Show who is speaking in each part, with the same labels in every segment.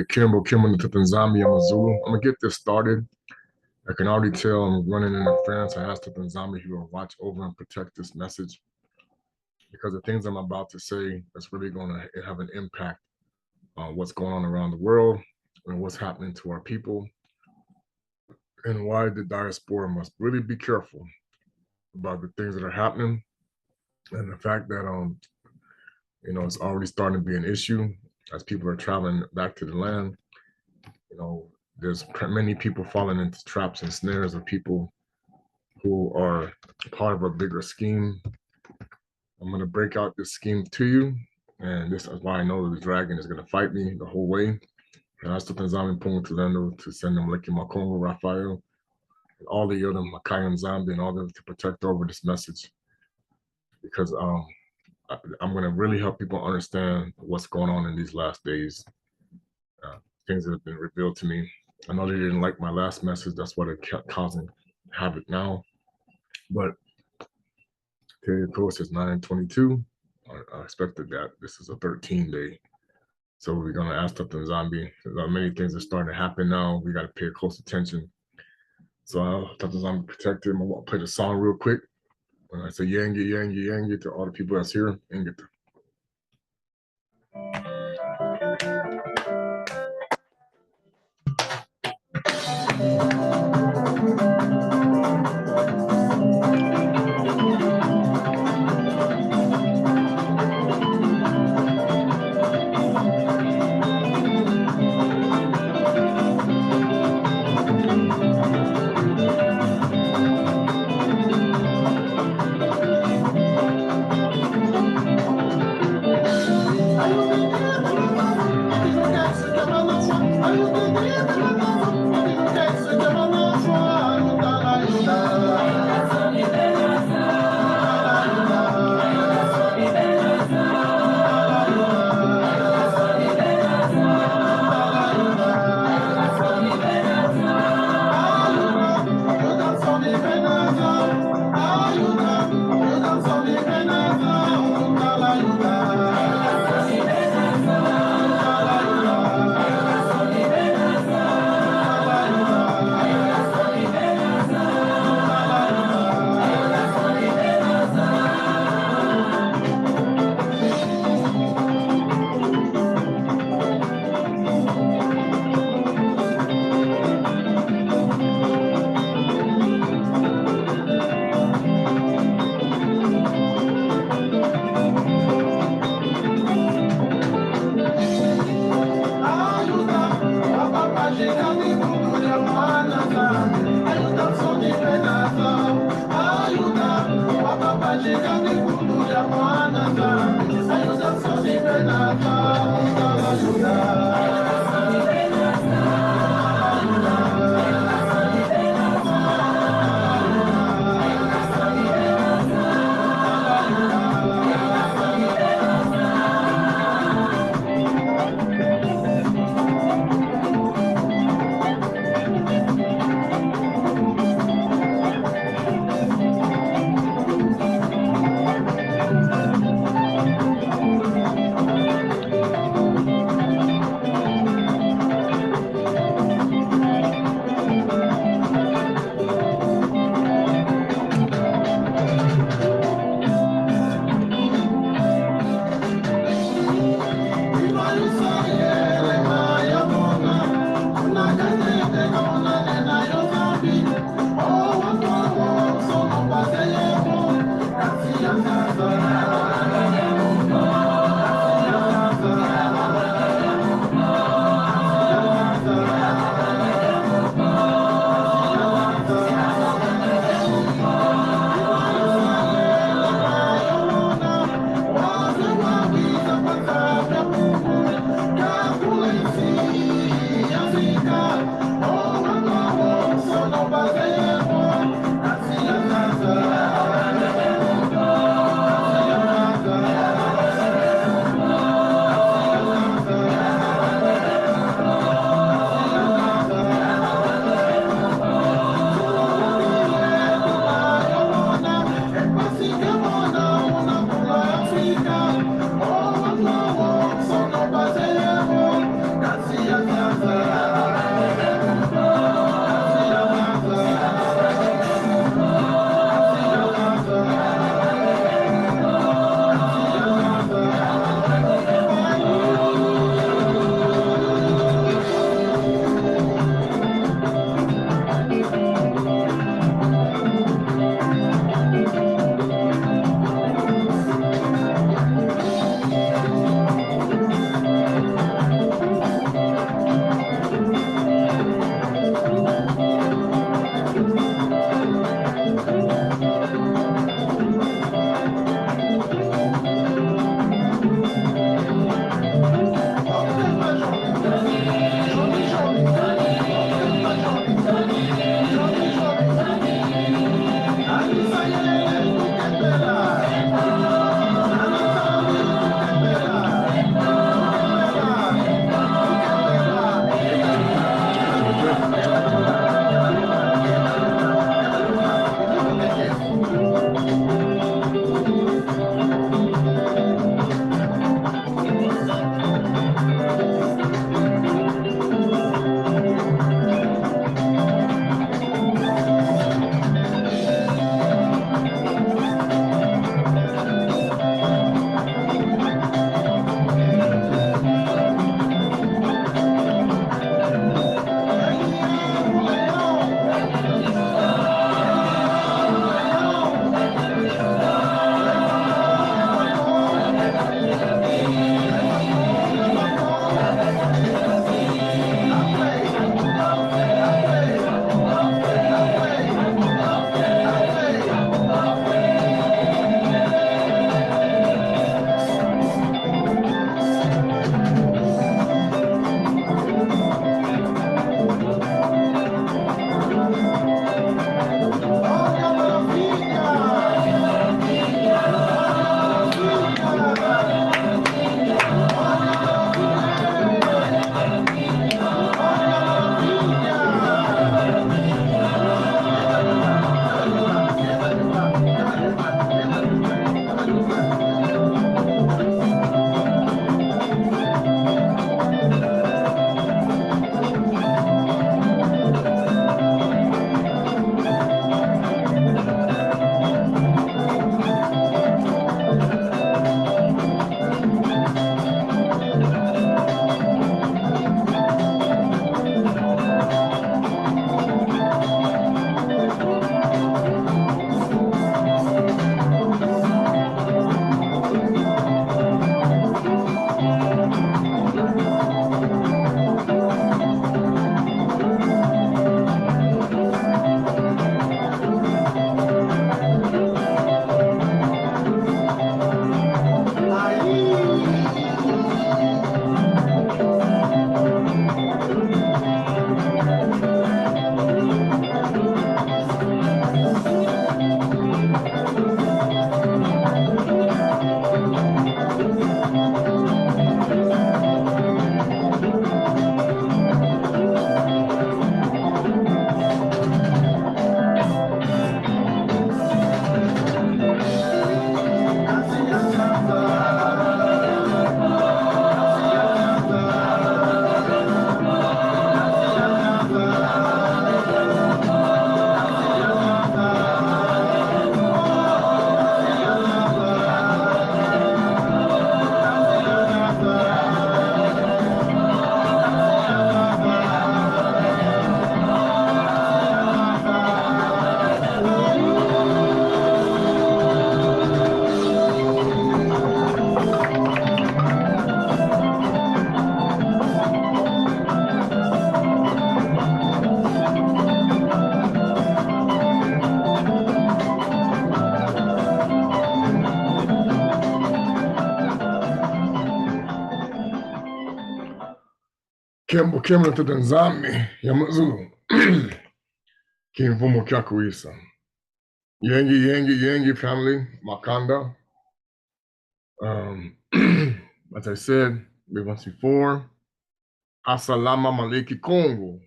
Speaker 1: Kimbo Kimbo Tutanzami, I'm a Zulu. I'm gonna get this started. I can already tell I'm running interference. I asked Tutanzami he will watch over and protect this message because the things I'm about to say is really going to have an impact on what's going on around the world and what's happening to our people and why the diaspora must really be careful about the things that are happening and the fact that it's already starting to be an issue as people are traveling back to the land. There's many people falling into traps and snares of people who are part of a bigger scheme. I'm going to break out this scheme to you, and this is why I know the dragon is going to fight me the whole way. And I still Tanzami Pungu Tulendo to send them Leki Makongo, Raphael, and all the other Makayan Zambi and all them to protect over this message. Because I'm going to really help people understand what's going on in these last days. Things that have been revealed to me. I know they didn't like my last message. That's what it kept causing havoc now. But today, of course, is 9/22. I expected that. This is a 13-day. So we're going to ask Tata Zombie. Many things are starting to happen now. We got to pay close attention. So I'll Tata Zombie protect him. I'm going to play the song real quick. When I say Yangi, Yangi, Yangi to all the people that's here, and get there. Kembo tutanzame ya mazulu kimvumo kya kuisa yengi family makanda. As I said once before, asalama maleki Congo,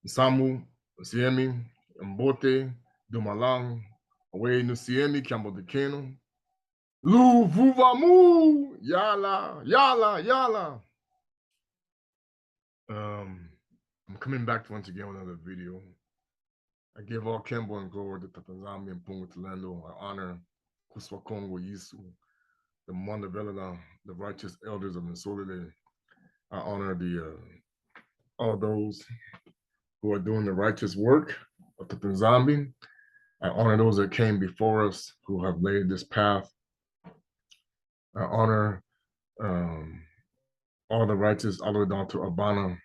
Speaker 1: Samu Siemi Mbote Dumalang Away Nusiemi Kiambo de Keno Lu Vuvamu Yala. I'm coming back once again with another video. I give all Kembo and glory to Tatanzami and Pungu Talendo. I honor Kusua Kongo Yisu, the Mondavelana, the righteous elders of Nsolile. I honor the all those who are doing the righteous work of Tatanzami. I honor those that came before us who have laid this path. I honor all the righteous all the way down to Abana.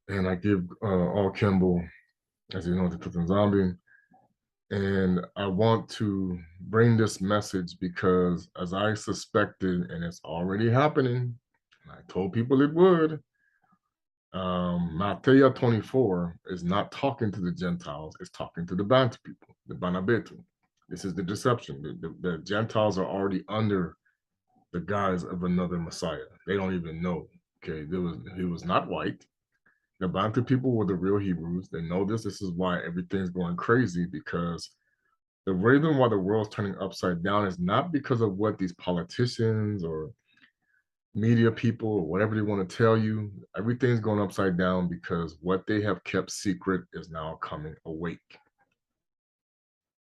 Speaker 1: And I give all Kimball, as you know, to Tatanzami. And I want to bring this message because, as I suspected, and it's already happening, and I told people it would, Matthew 24 is not talking to the Gentiles, it's talking to the Bantu people, the Bana Betu. This is the deception. The Gentiles are already under the guise of another Messiah. They don't even know. Okay, he was not white. The Bantu people were the real Hebrews. They know this. This is why everything's going crazy, because the reason why the world's turning upside down is not because of what these politicians or media people or whatever they want to tell you. Everything's going upside down because what they have kept secret is now coming awake.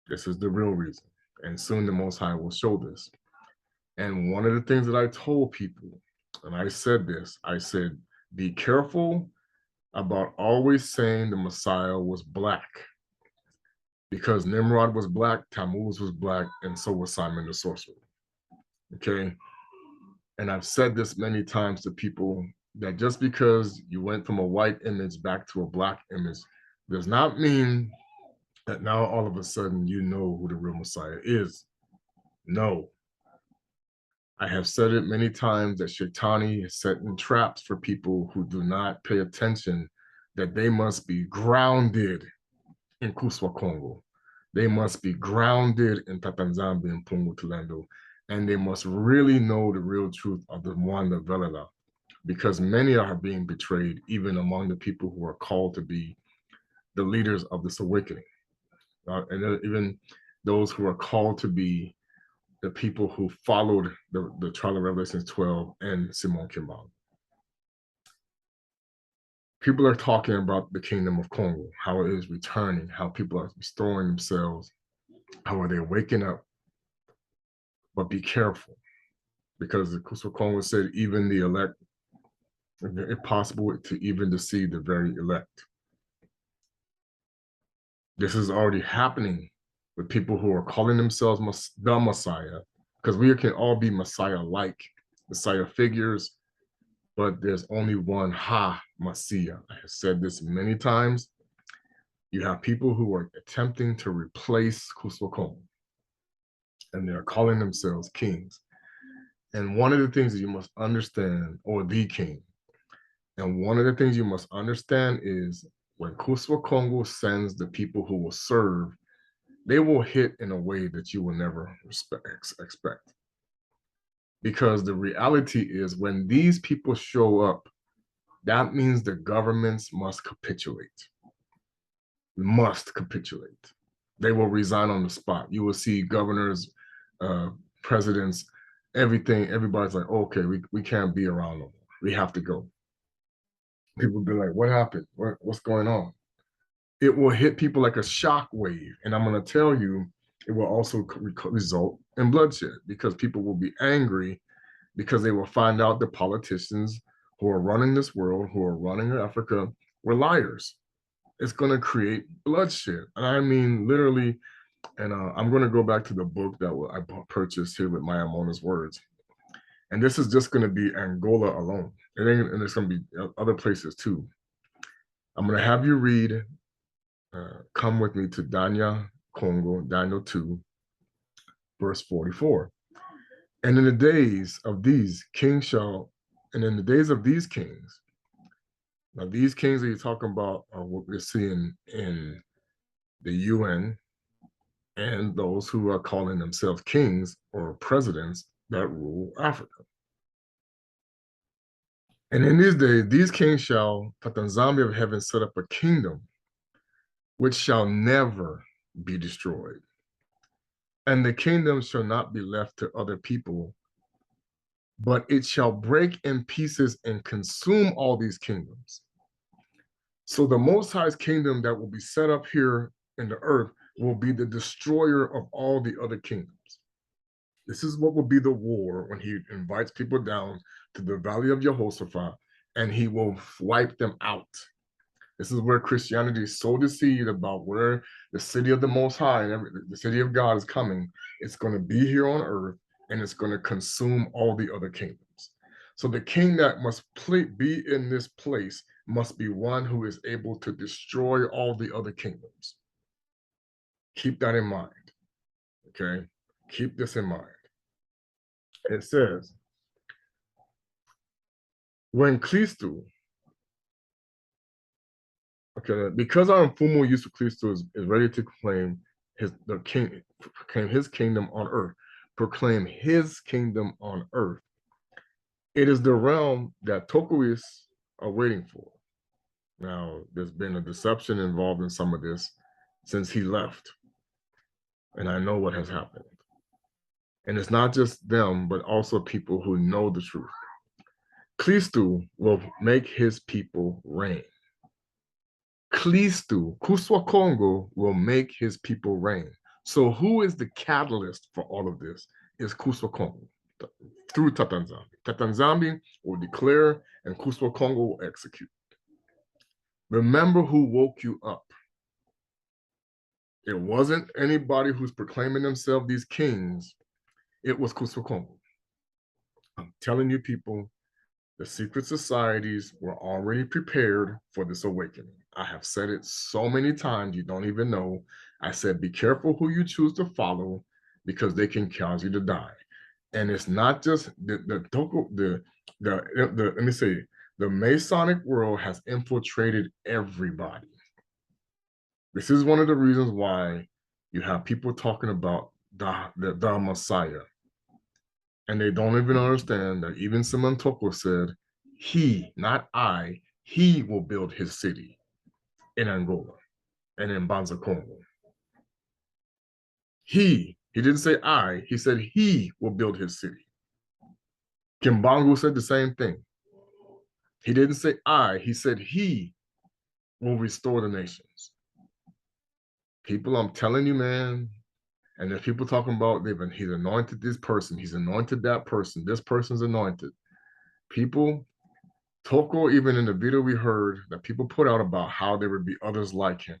Speaker 1: This is the real reason. And soon the Most High will show this. And one of the things that I told people, and I said this, I said, be careful about always saying the Messiah was black, because Nimrod was black, Tammuz was black, and so was Simon the sorcerer. Okay. And I've said this many times to people, that just because you went from a white image back to a black image does not mean that now all of a sudden you know who the real Messiah is. No. I have said it many times that Shatani is setting traps for people who do not pay attention, that they must be grounded in Kusua Kongo. They must be grounded in Tatanzambi and Pungu Talendo, and they must really know the real truth of the Mwanda Velela, because many are being betrayed, even among the people who are called to be the leaders of this awakening. And even those who are called to be the people who followed the trial of Revelations 12 and Simon Kimball. People are talking about the kingdom of Congo, how it is returning, how people are restoring themselves, how are they waking up. But be careful, because the Kusua Kongo said even the elect, if possible, to even deceive the very elect. This is already happening with people who are calling themselves the Messiah, because we can all be Messiah-like, Messiah figures, but there's only one Messiah. I have said this many times. You have people who are attempting to replace Kusua Kongo, and they're calling themselves kings. And one of the things that you must understand, or the king, and one of the things you must understand is when Kusua Kongo sends the people who will serve, they will hit in a way that you will never expect. because the reality is when these people show up, that means the governments must capitulate. Must capitulate. They will resign on the spot. You will see governors, presidents, everything. Everybody's like, okay, we can't be around no more. We have to go. People will be like, what happened? What's going on? It will hit people like a shock wave. And I'm going to tell you, it will also result in bloodshed because people will be angry because they will find out the politicians who are running this world, who are running Africa, were liars. It's going to create bloodshed. And I mean, literally, and I'm going to go back to the book that I purchased here with Maya Mona's words. And this is just going to be Angola alone. And there's going to be other places too. I'm going to have you read, come with me to Congo, Daniel 2, verse 44. And in the days of these kings shall, and in the days of these kings, now these kings that you're talking about are what we're seeing in the UN and those who are calling themselves kings or presidents that rule Africa. And in these days, these kings shall, Tatanzambi of heaven, set up a kingdom which shall never be destroyed. And the kingdom shall not be left to other people, but it shall break in pieces and consume all these kingdoms. So the Most High's kingdom that will be set up here in the earth will be the destroyer of all the other kingdoms. This is what will be the war when he invites people down to the valley of Jehoshaphat and he will wipe them out. This is where Christianity is so deceived about where the city of the Most High and the city of God is coming. It's going to be here on earth and it's going to consume all the other kingdoms. So the king that must be in this place must be one who is able to destroy all the other kingdoms. Keep that in mind, okay? Keep this in mind. It says, when Kristu, okay, because our Mfumu Yesu Kristu is ready to proclaim his kingdom on earth, proclaim his kingdom on earth. It is the realm that Tokuis are waiting for. Now, there's been a deception involved in some of this since he left. And I know what has happened. And it's not just them, but also people who know the truth. Kristu will make his people reign. Kristu, Kusua Kongo, will make his people reign. So who is the catalyst for all of this? Is Kusua Kongo through Tatanzambi. Tatanzambi will declare and Kusua Kongo will execute. Remember who woke you up. It wasn't anybody who's proclaiming themselves these kings. It was Kusua Kongo. I'm telling you people, the secret societies were already prepared for this awakening. I have said it so many times, you don't even know. I said, be careful who you choose to follow because they can cause you to die. And it's not just let me say, the Masonic world has infiltrated everybody. This is one of the reasons why you have people talking about the Messiah. And they don't even understand that even Simon Toko said, he, not I, he will build his city in Angola and in Bantu Congo. He didn't say I, he said he will build his city. Kimbangu said the same thing. He didn't say I, he said he will restore the nations. People, I'm telling you, man, and there's people talking about he's anointed this person, he's anointed that person, this person's anointed. People, Toko, even in the video we heard that people put out about how there would be others like him.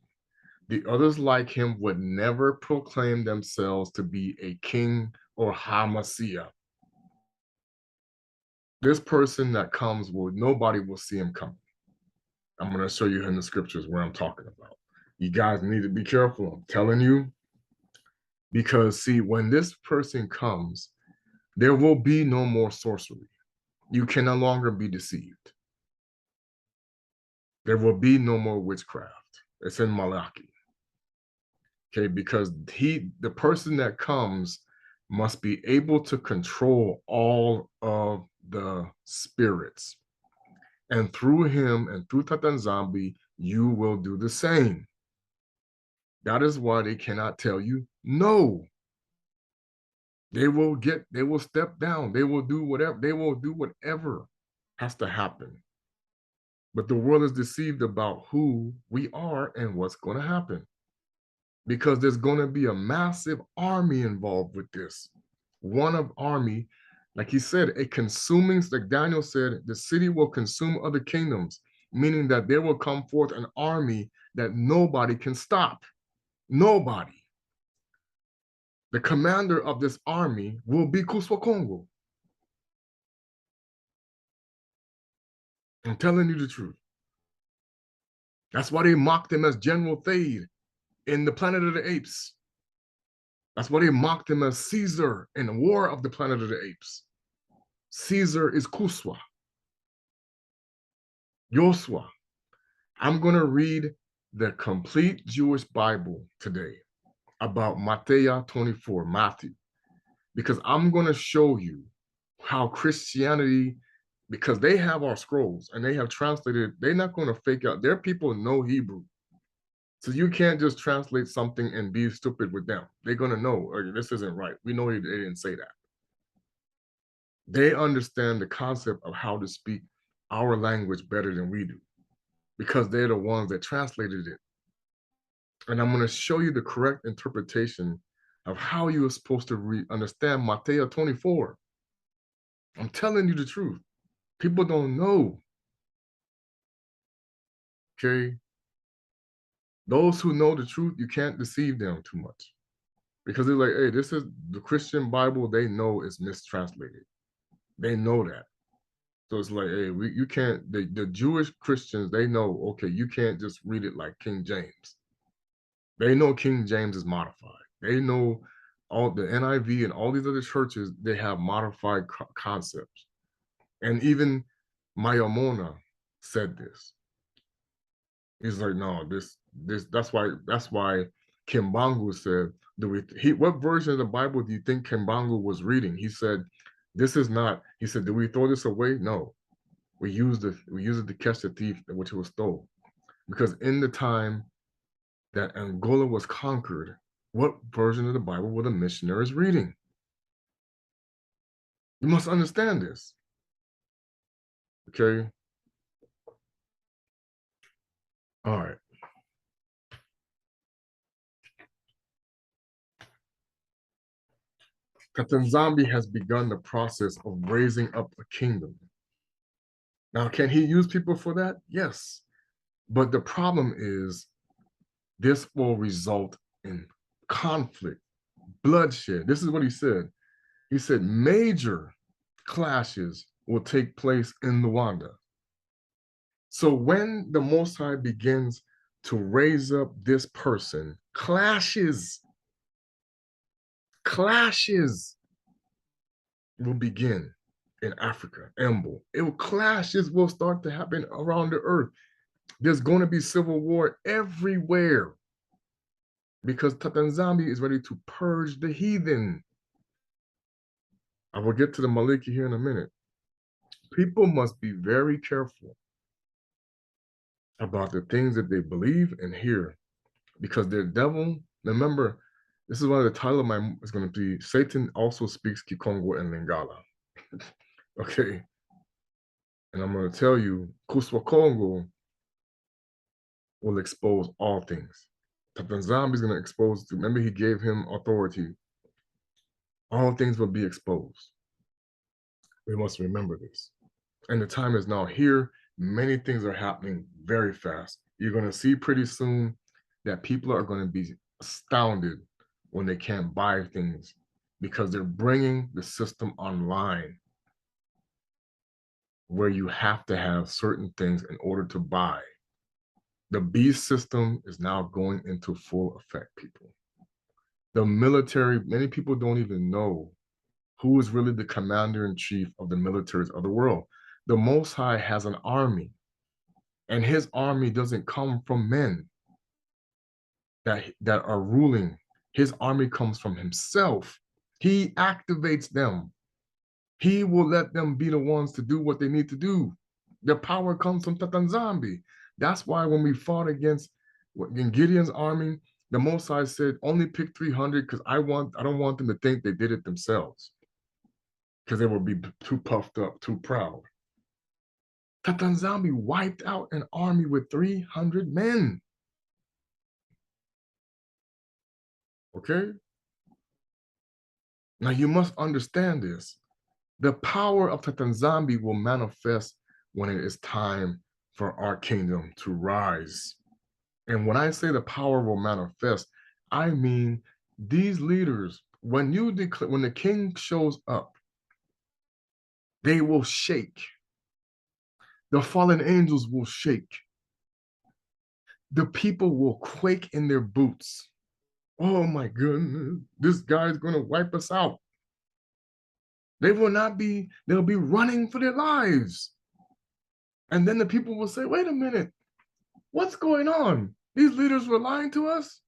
Speaker 1: The others like him would never proclaim themselves to be a king or Hamasia. This person that comes, nobody will see him coming. I'm going to show you in the scriptures where I'm talking about. You guys need to be careful. I'm telling you. Because see, when this person comes, there will be no more sorcery. You can no longer be deceived. There will be no more witchcraft. It's in Malachi. Okay, because the person that comes must be able to control all of the spirits. And through him and through Tatanzambi, you will do the same. That is why they cannot tell you no. They will step down. They will do whatever has to happen. But the world is deceived about who we are and what's going to happen. Because there's going to be a massive army involved with this. One of army, like he said, like Daniel said, the city will consume other kingdoms, meaning that there will come forth an army that nobody can stop. Nobody. The commander of this army will be Kusua Kongo. I'm telling you the truth. That's why they mocked him as General Thade in the Planet of the Apes. That's why they mocked him as Caesar in the War of the Planet of the Apes. Caesar is Kuswa. Yosua. I'm going to read the complete Jewish Bible today about Matthew 24, Matthew, because I'm going to show you how Christianity, because they have our scrolls and they have translated, they're not going to fake out. Their people know Hebrew. So you can't just translate something and be stupid with them. They're going to know, oh, this isn't right. We know they didn't say that. They understand the concept of how to speak our language better than we do because they're the ones that translated it. And I'm going to show you the correct interpretation of how you are supposed to understand Matthew 24. I'm telling you the truth. People don't know. Okay? Those who know the truth, you can't deceive them too much. Because they're like, hey, this is the Christian Bible they know is mistranslated. They know that. So it's like, hey, you can't, the Jewish Christians, they know, okay, you can't just read it like King James. They know King James is modified. They know all the NIV and all these other churches, they have modified concepts. And even Mayamona said this. He's like, no, that's why Kimbangu said, what version of the Bible do you think Kimbangu was reading? He said, this is not, he said, do we throw this away? No. We use it to catch the thief which was stole. Because in the time that Angola was conquered, what version of the Bible were the missionaries reading? You must understand this. Okay? All right. Captain Zombie has begun the process of raising up a kingdom. Now, can he use people for that? Yes. But the problem is this will result in conflict, bloodshed. This is what he said. He said major clashes will take place in Luanda. So when the Most High begins to raise up this person, clashes will begin in Africa, Embo. Clashes will start to happen around the earth. There's going to be civil war everywhere because Tatanzambi is ready to purge the heathen. I will get to the Maliki here in a minute. People must be very careful about the things that they believe and hear because their devil, remember, this is why the title of my is going to be Satan also speaks Kikongo and Lingala. Okay. And I'm going to tell you, Kusua Kongo will expose all things. Tatanzambi is going to expose, remember he gave him authority. All things will be exposed. We must remember this. And the time is now here. Many things are happening very fast. You're going to see pretty soon that people are going to be astounded when they can't buy things because they're bringing the system online where you have to have certain things in order to buy. The beast system is now going into full effect, people. The military, many people don't even know who is really the commander-in-chief of the militaries of the world. The Most High has an army, and his army doesn't come from men that are ruling. His army comes from himself. He activates them. He will let them be the ones to do what they need to do. The power comes from Tatanzambi. That's why when we fought against in Gideon's army, the Mosai said, only pick 300 because I don't want them to think they did it themselves because they would be too puffed up, too proud. Tatanzambi wiped out an army with 300 men. Okay? Now you must understand this. The power of Tatanzambi will manifest when it is time for our kingdom to rise. And when I say the power will manifest, I mean these leaders, when the king shows up, they will shake. The fallen angels will shake. The people will quake in their boots. Oh my goodness, this guy's going to wipe us out. They'll be running for their lives. And then the people will say, wait a minute, what's going on? These leaders were lying to us.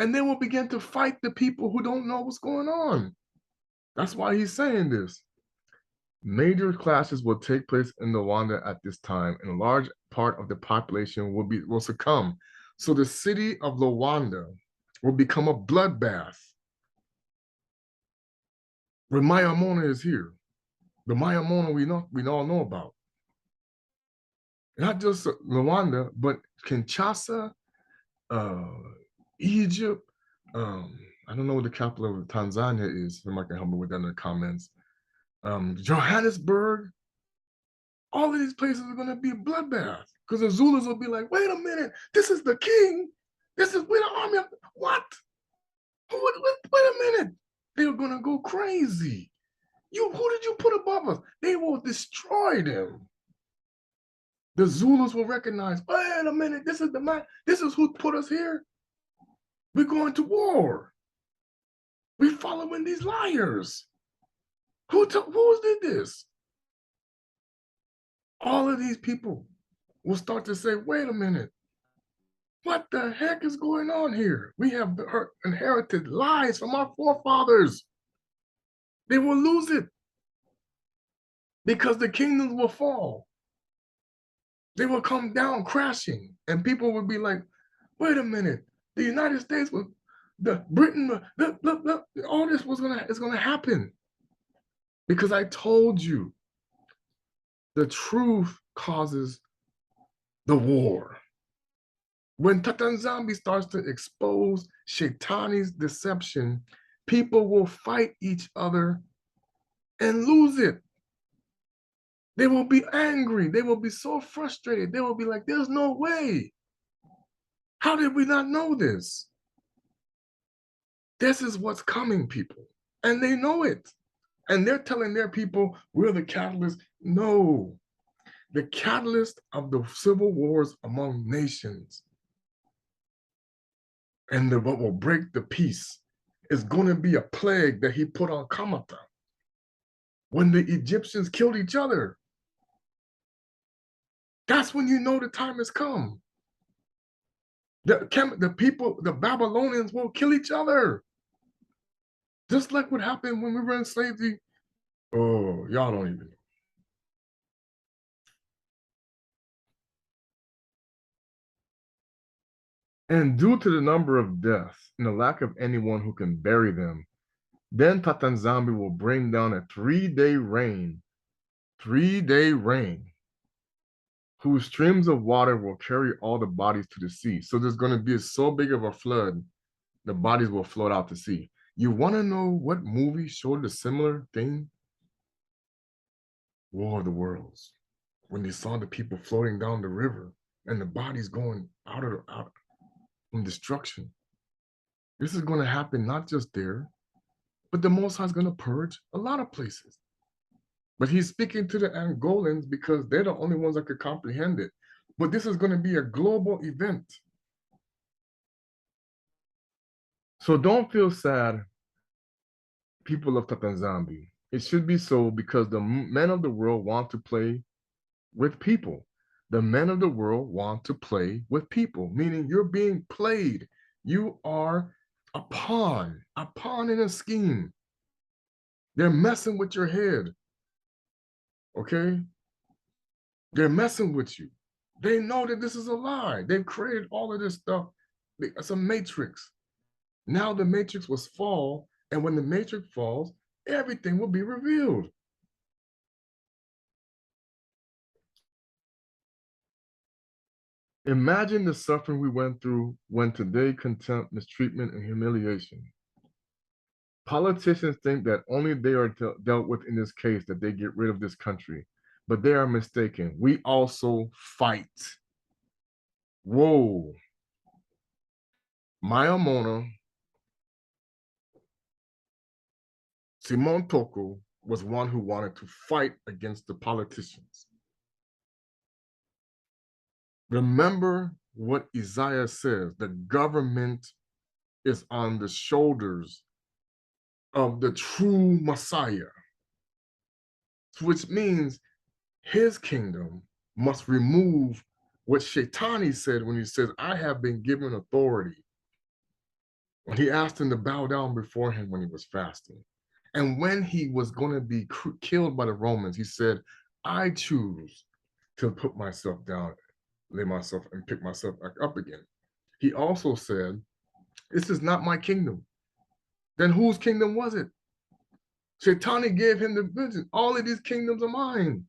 Speaker 1: And they will begin to fight the people who don't know what's going on. That's why he's saying this. Major clashes will take place in Rwanda at this time, and a large part of the population will succumb. So the city of Rwanda will become a bloodbath. When Mayamona is here, the Mayamona we all know about. Not just Rwanda, but Kinshasa, Egypt. I don't know what the capital of Tanzania is. Somebody can help me with that in the comments. Johannesburg. All of these places are going to be a bloodbath because the Zulus will be like, wait a minute, this is the king. We're the army of, what? Wait a minute. They're going to go crazy. Who did you put above us? They will destroy them. The Zulus will recognize, wait a minute, this is the man. This is who put us here. We're going to war. We're following these liars. Who did this? All of these people will start to say, wait a minute, what the heck is going on here? We have inherited lies from our forefathers. They will lose it because the kingdoms will fall. They will come down crashing, and people will be like, wait a minute, the United States, Britain, all this is gonna happen. Because I told you, the truth causes the war. When Tatanzambi starts to expose Shatani's deception, people will fight each other and lose it. They will be angry. They will be so frustrated. They will be like, there's no way. How did we not know this? This is what's coming, people. And they know it. And they're telling their people, we're the catalyst. No. The catalyst of the civil wars among nations and what will break the peace is going to be a plague that he put on Kamata when the Egyptians killed each other. That's when you know the time has come. The people, the Babylonians will kill each other. Just like what happened when we were in slavery. Oh, y'all don't even know. And due to the number of deaths and the lack of anyone who can bury them, then Tatanzambi will bring down a 3-day rain, whose streams of water will carry all the bodies to the sea. So there's going to be so big of a flood, the bodies will float out to sea. You want to know what movie showed a similar thing? War of the Worlds. When they saw the people floating down the river and the bodies going out from destruction. This is going to happen not just there, but the Most High is going to purge a lot of places. But he's speaking to the Angolans because they're the only ones that could comprehend it. But this is going to be a global event. So don't feel sad, people of Tatanzambi. It should be so because the men of the world want to play with people. The men of the world want to play with people, meaning you're being played. You are a pawn in a scheme. They're messing with your head, okay? They're messing with you. They know that this is a lie. They've created all of this stuff. It's a matrix. Now the matrix was fall, and when the matrix falls, everything will be revealed. Imagine the suffering we went through when today contempt, mistreatment, and humiliation. Politicians think that only they are dealt with in this case that they get rid of this country, but they are mistaken. We also fight. Whoa. Maya Mona, Simon Toko was one who wanted to fight against the politicians. Remember what Isaiah says, the government is on the shoulders of the true Messiah, which means his kingdom must remove what Shatani said when he says, I have been given authority. When he asked him to bow down before him when he was fasting. And when he was going to be killed by the Romans, he said, I choose to put myself down, lay myself and pick myself back up again. He also said, this is not my kingdom. Then whose kingdom was it? Shatani gave him the vision. All of these kingdoms are mine.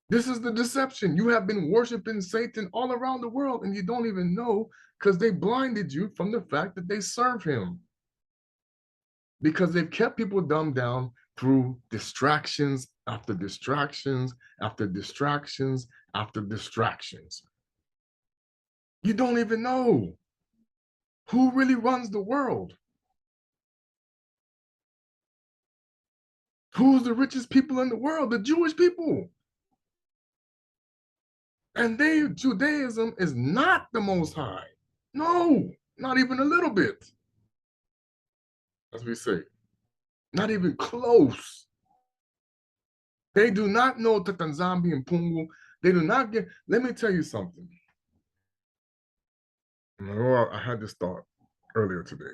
Speaker 1: This is the deception. You have been worshiping Satan all around the world and you don't even know because they blinded you from the fact that they serve him. Because they've kept people dumbed down through distractions after distractions after distractions after distractions. You don't even know who really runs the world. Who's the richest people in the world? The Jewish people. And Judaism is not the Most High. No, not even a little bit. As we say, not even close. They do not know Tatanzambi and Pungu. They do not get, let me tell you something. I had this thought earlier today.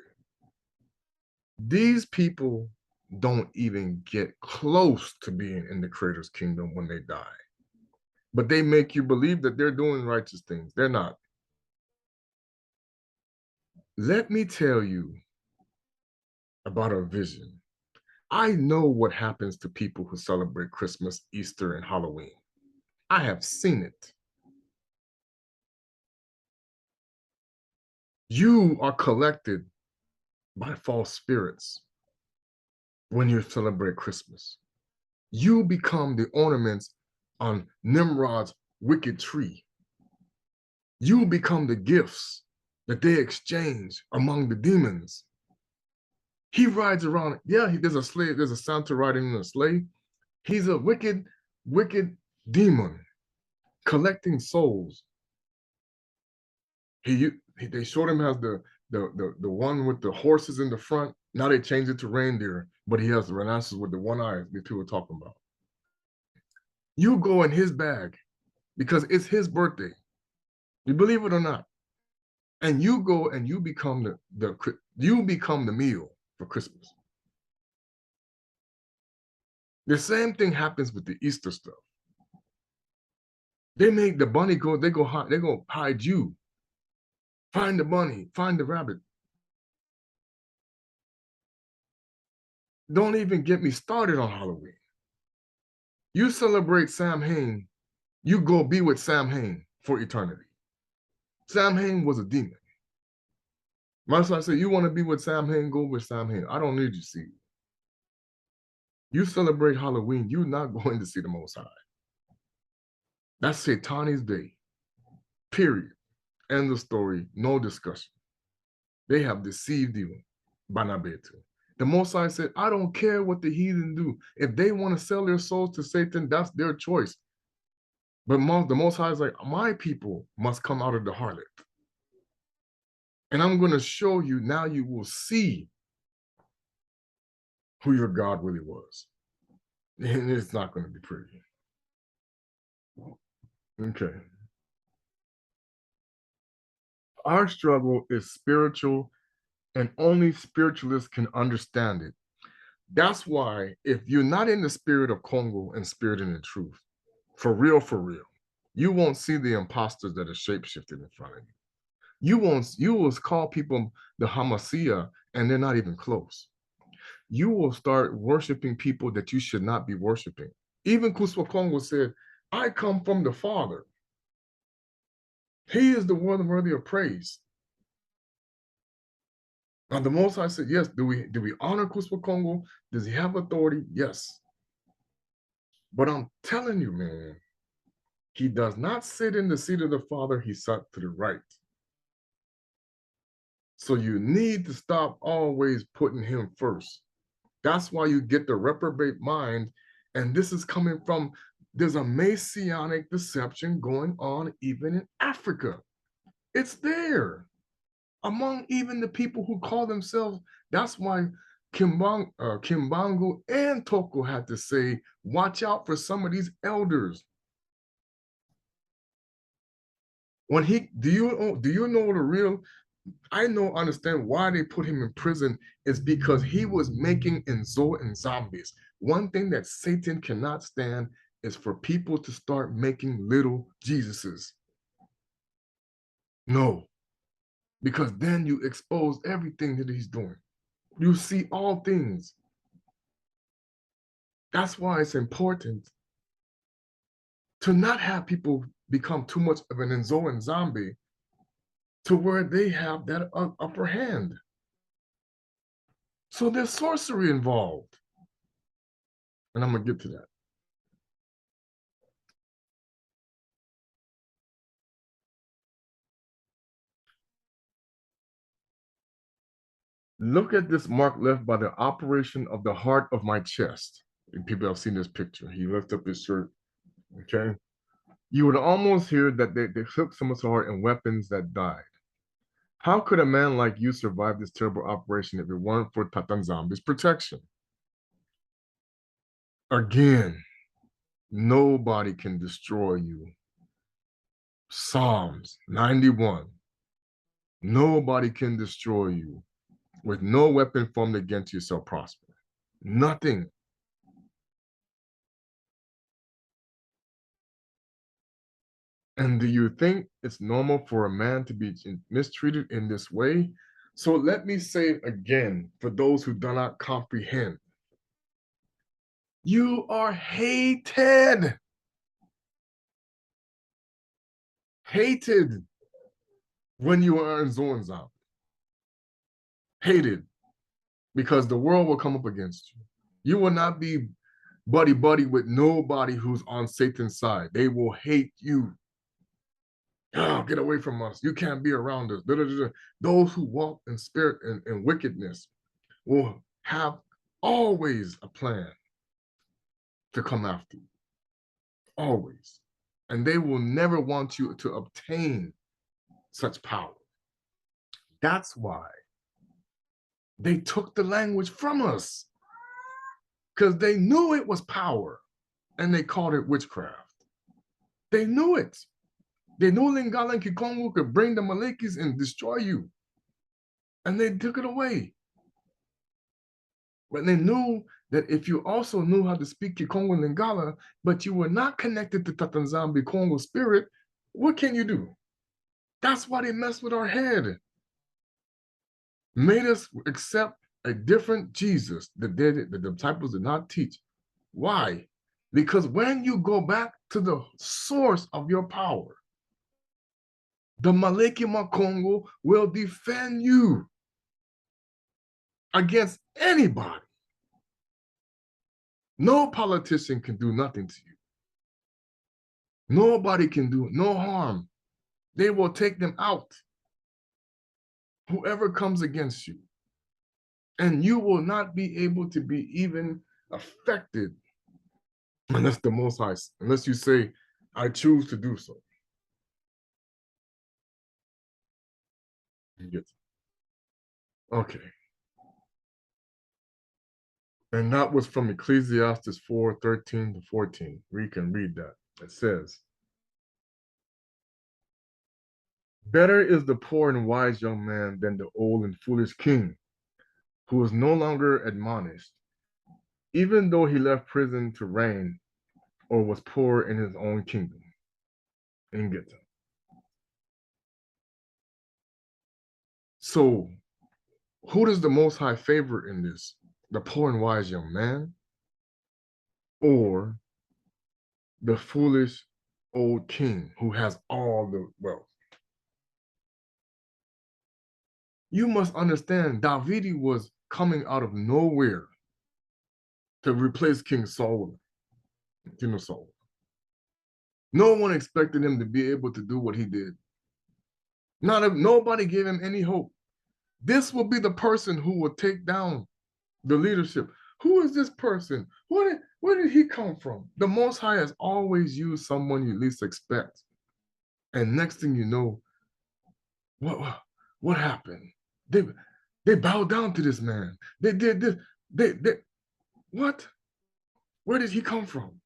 Speaker 1: These people don't even get close to being in the Creator's kingdom when they die. But they make you believe that they're doing righteous things. They're not. Let me tell you about a vision. I know what happens to people who celebrate Christmas, Easter, and Halloween. I have seen it. You are collected by false spirits when you celebrate Christmas. You become the ornaments on Nimrod's wicked tree. You become the gifts that they exchange among the demons. He rides around. Yeah, there's a slave. There's a Santa riding in a sleigh. He's a wicked, wicked demon collecting souls. They showed him as the one with the horses in the front. Now they changed it to reindeer, but he has the rhinoceros with the one eye the two were talking about. You go in his bag because it's his birthday. You believe it or not. And you go and you become the meal for Christmas. The same thing happens with the Easter stuff. They make the bunny go, they go hide you. Find the bunny, find the rabbit. Don't even get me started on Halloween. You celebrate Samhain, you go be with Samhain for eternity. Samhain was a demon. My son said, you want to be with Samhain, go with Samhain. I don't need you to see. You celebrate Halloween, you're not going to see the Most High. That's Shatani's day, period. End of story, no discussion. They have deceived you, Bana Betu. The Most High said, I don't care what the heathen do. If they want to sell their souls to Satan, that's their choice. But the Most High is like, my people must come out of the harlot. And I'm going to show you, now you will see who your God really was. And it's not going to be pretty. Okay. Our struggle is spiritual, and only spiritualists can understand it. That's why if you're not in the spirit of Congo and spirit and in truth, for real, you won't see the imposters that are shapeshifted in front of you. You will call people the Hamasia and they're not even close. You will start worshiping people that you should not be worshiping. Even Kusua Kongo said, I come from the Father. He is the one worthy of praise. Now the Most High said, yes, do we honor Kusua Kongo? Does he have authority? Yes. But I'm telling you, man, he does not sit in the seat of the Father, he sat to the right. So you need to stop always putting him first. That's why you get the reprobate mind. And this is coming from, there's a messianic deception going on even in Africa. It's there among even the people who call themselves. That's why Kimbangu and Toko had to say, watch out for some of these elders. When do you know the real? I understand why they put him in prison is because he was making Enzo and zombies. One thing that Satan cannot stand is for people to start making little Jesuses. No, because then you expose everything that he's doing. You see all things. That's why it's important to not have people become too much of an Enzo and zombie to where they have that upper hand. So there's sorcery involved. And I'm going to get to that. Look at this mark left by the operation of the heart of my chest. And people have seen this picture. He lifted up his shirt. Okay. You would almost hear that they took someone's heart and weapons that died. How could a man like you survive this terrible operation if it weren't for Tatanzambi's protection? Again, nobody can destroy you. Psalms 91. Nobody can destroy you. With no weapon formed against you shall prosper. Nothing. And do you think it's normal for a man to be mistreated in this way? So let me say again, for those who do not comprehend, you are hated. Hated when you are in Zonzan. Hated because the world will come up against you. You will not be buddy with nobody who's on Satan's side. They will hate you. Oh, get away from us. You can't be around us. Those who walk in spirit and wickedness will have always a plan to come after you. Always. And they will never want you to obtain such power. That's why they took the language from us, because they knew it was power and they called it witchcraft. They knew it. They knew Lingala and Kikongo could bring the Malekis and destroy you. And they took it away. But they knew that if you also knew how to speak Kikongo and Lingala, but you were not connected to Tatanzambi Kongo spirit, what can you do? That's why they messed with our head. Made us accept a different Jesus that the disciples did not teach. Why? Because when you go back to the source of your power, the Maleki Makongo will defend you against anybody. No politician can do nothing to you. Nobody can do no harm. They will take them out. Whoever comes against you. And you will not be able to be even affected unless the Most High, unless you say, I choose to do so. Okay. And that was from Ecclesiastes 4:13-14. We can read that. It says, better is the poor and wise young man than the old and foolish king, who is no longer admonished, even though he left prison to reign or was poor in his own kingdom in Gita. So who does the Most High favor in this? The poor and wise young man or the foolish old king who has all the wealth? You must understand, Davidi was coming out of nowhere to replace King Saul, King Saul. No one expected him to be able to do what he did. Nobody gave him any hope. This will be the person who will take down the leadership. Who is this person? Where did he come from? The Most High has always used someone you least expect. And next thing you know, what happened? They bowed down to this man. They did this. They what? Where did he come from?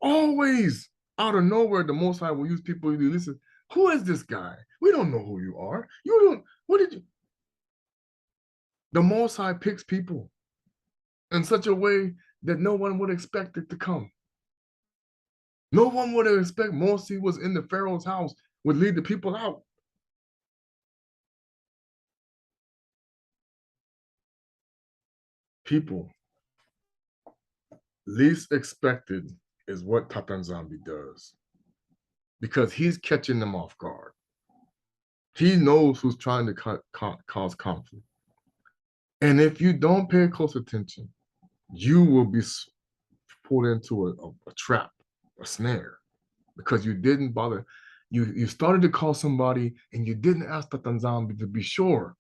Speaker 1: Always out of nowhere, the Most High will use people you listen. Who is this guy? We don't know who you are. You don't. What did you? The Most High picks people in such a way that no one would expect it to come. No one would expect Moses was in the Pharaoh's house, would lead the people out. People least expected is what Tatanzambi does, because he's catching them off guard. He knows who's trying to cause conflict. And if you don't pay close attention, you will be pulled into a trap, a snare, because you didn't bother. You started to call somebody and you didn't ask Tatanzambi to be sure.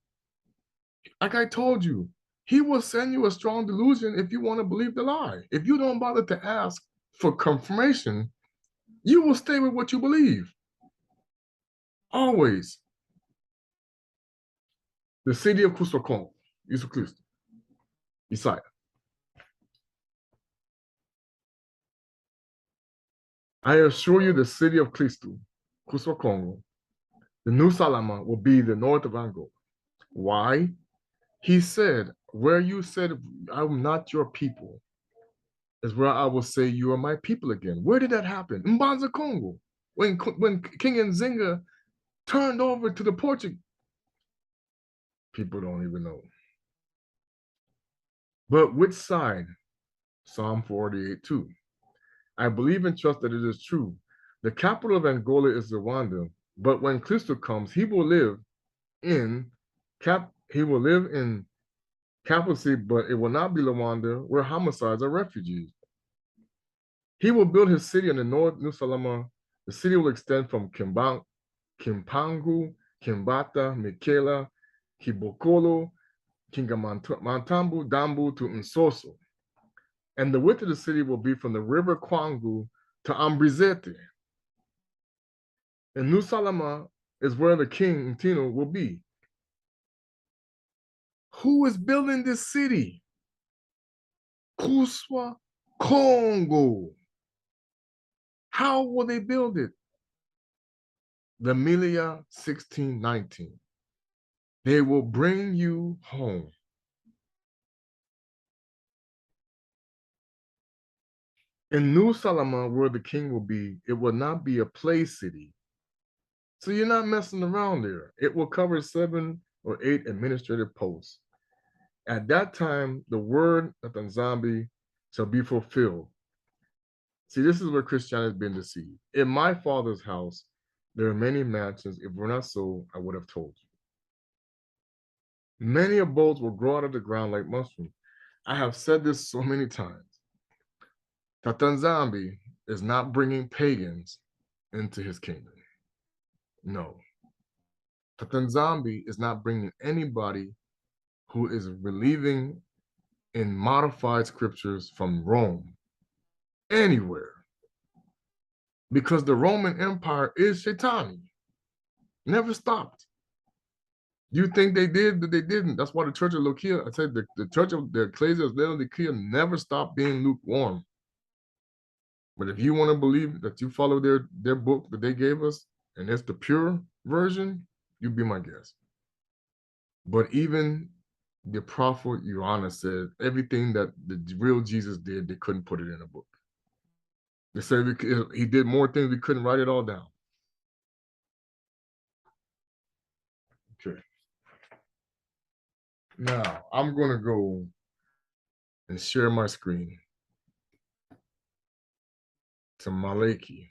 Speaker 1: Like I told you, he will send you a strong delusion if you want to believe the lie. If you don't bother to ask for confirmation, you will stay with what you believe. Always. The city of Kusua Kongo, Jesus Christ, Messiah. I assure you, the city of Kristu, Kusua Kongo, the new Salama will be the north of Angola. Why? He said, where you said, I'm not your people, is where I will say you are my people again. Where did that happen? In Banza Congo, when King Nzinga turned over to the Portuguese. People don't even know. But which side? Psalm 48:2. I believe and trust that it is true. The capital of Angola is Rwanda, but when Cristo comes, he will live in capital city, but it will not be Rwanda, where homicides are refugees. He will build his city in the north, New Salama. The city will extend from Kimpangu, Kimbata, Mikela, Kibokolo, Kingamantambu, Dambu to Nsoso. And the width of the city will be from the river Kwangu to Ambrizete. And New Salama is where the king, Ntino, will be. Who is building this city? Kusua Kongo. How will they build it? The Milia 1619. They will bring you home. In New Salama, where the king will be, it will not be a play city. So you're not messing around there. It will cover 7 or 8 administrative posts. At that time, the word of Nzambi shall be fulfilled. See, this is where Christianity has been deceived. In my father's house, there are many mansions. If we're not so, I would have told you. Many abodes will grow out of the ground like mushrooms. I have said this so many times. Tatanzambi is not bringing pagans into his kingdom. No. Tatanzambi is not bringing anybody who is believing in modified scriptures from Rome anywhere. Because the Roman Empire is Shatani. Never stopped. You think they did, but they didn't. That's why the Church of Laodicea, I said the Church of the Ecclesia of Laodicea never stopped being lukewarm. But if you want to believe that you follow their book that they gave us, and it's the pure version, you be my guest. But even The prophet Joanna said everything that the real Jesus did, they couldn't put it in a book. They said he did more things, we couldn't write it all down. Okay. Now, I'm going to go and share my screen to Malachi,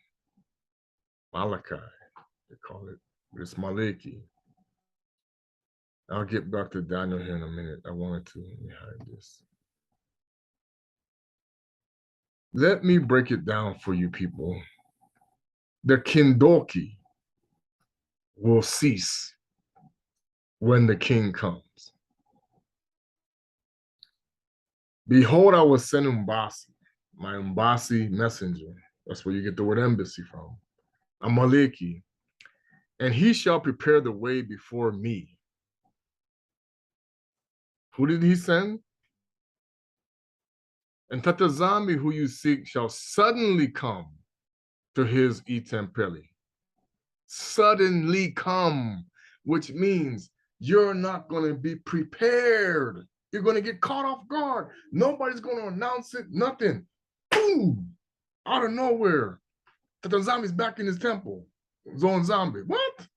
Speaker 1: they call it. It's Malachi. I'll get back to Daniel here in a minute. I wanted to hide this. Let me break it down for you people. The Kindoki will cease when the king comes. Behold, I will send Umbasi, my Umbasi messenger. That's where you get the word embassy from. Amaleki. And he shall prepare the way before me. Who did he send? And Tatazami, who you seek, shall suddenly come to his Itempeli. Suddenly come, which means you're not going to be prepared. You're going to get caught off guard. Nobody's going to announce it, nothing. Boom! Out of nowhere. Tatazami's back in his temple. Zone Zombie. What?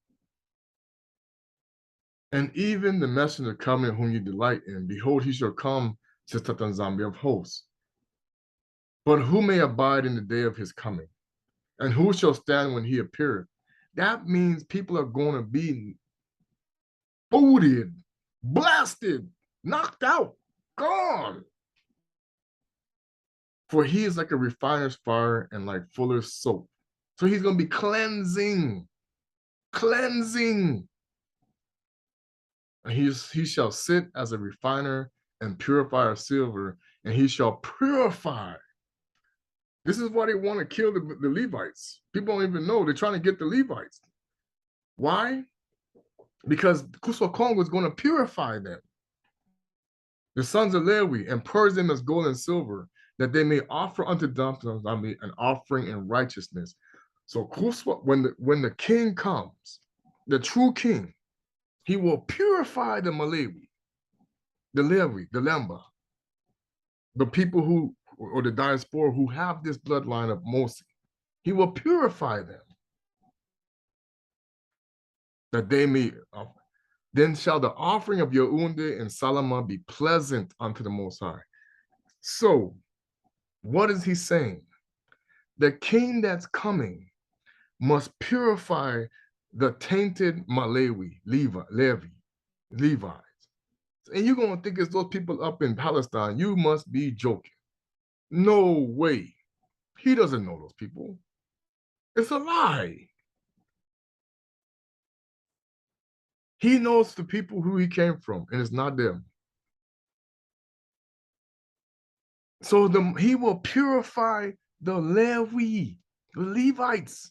Speaker 1: And even the messenger coming whom you delight in, behold, he shall come, says Tatanzambi of hosts. But who may abide in the day of his coming? And who shall stand when he appeareth? That means people are going to be booted, blasted, knocked out, gone. For he is like a refiner's fire and like fuller's soap. So he's going to be cleansing. And he shall sit as a refiner and purifier of silver, and he shall purify. This is why they want to kill the Levites. People don't even know. They're trying to get the Levites. Why? Because Kusua Kongo is going to purify them. The sons of Levi, and purge them as gold and silver, that they may offer unto themselves an offering in righteousness. So Kuswa, when the king comes, the true king, he will purify the Malawi, the Levi, the Lemba, the people who, or the diaspora who have this bloodline of Mosi. He will purify them, that they may, then shall the offering of Yaounde and Salama be pleasant unto the Most High. So, what is he saying? The king that's coming must purify the tainted Malawi, Levites. And you're going to think it's those people up in Palestine. You must be joking. No way. He doesn't know those people. It's a lie. He knows the people who he came from, and it's not them. So he will purify the Levites.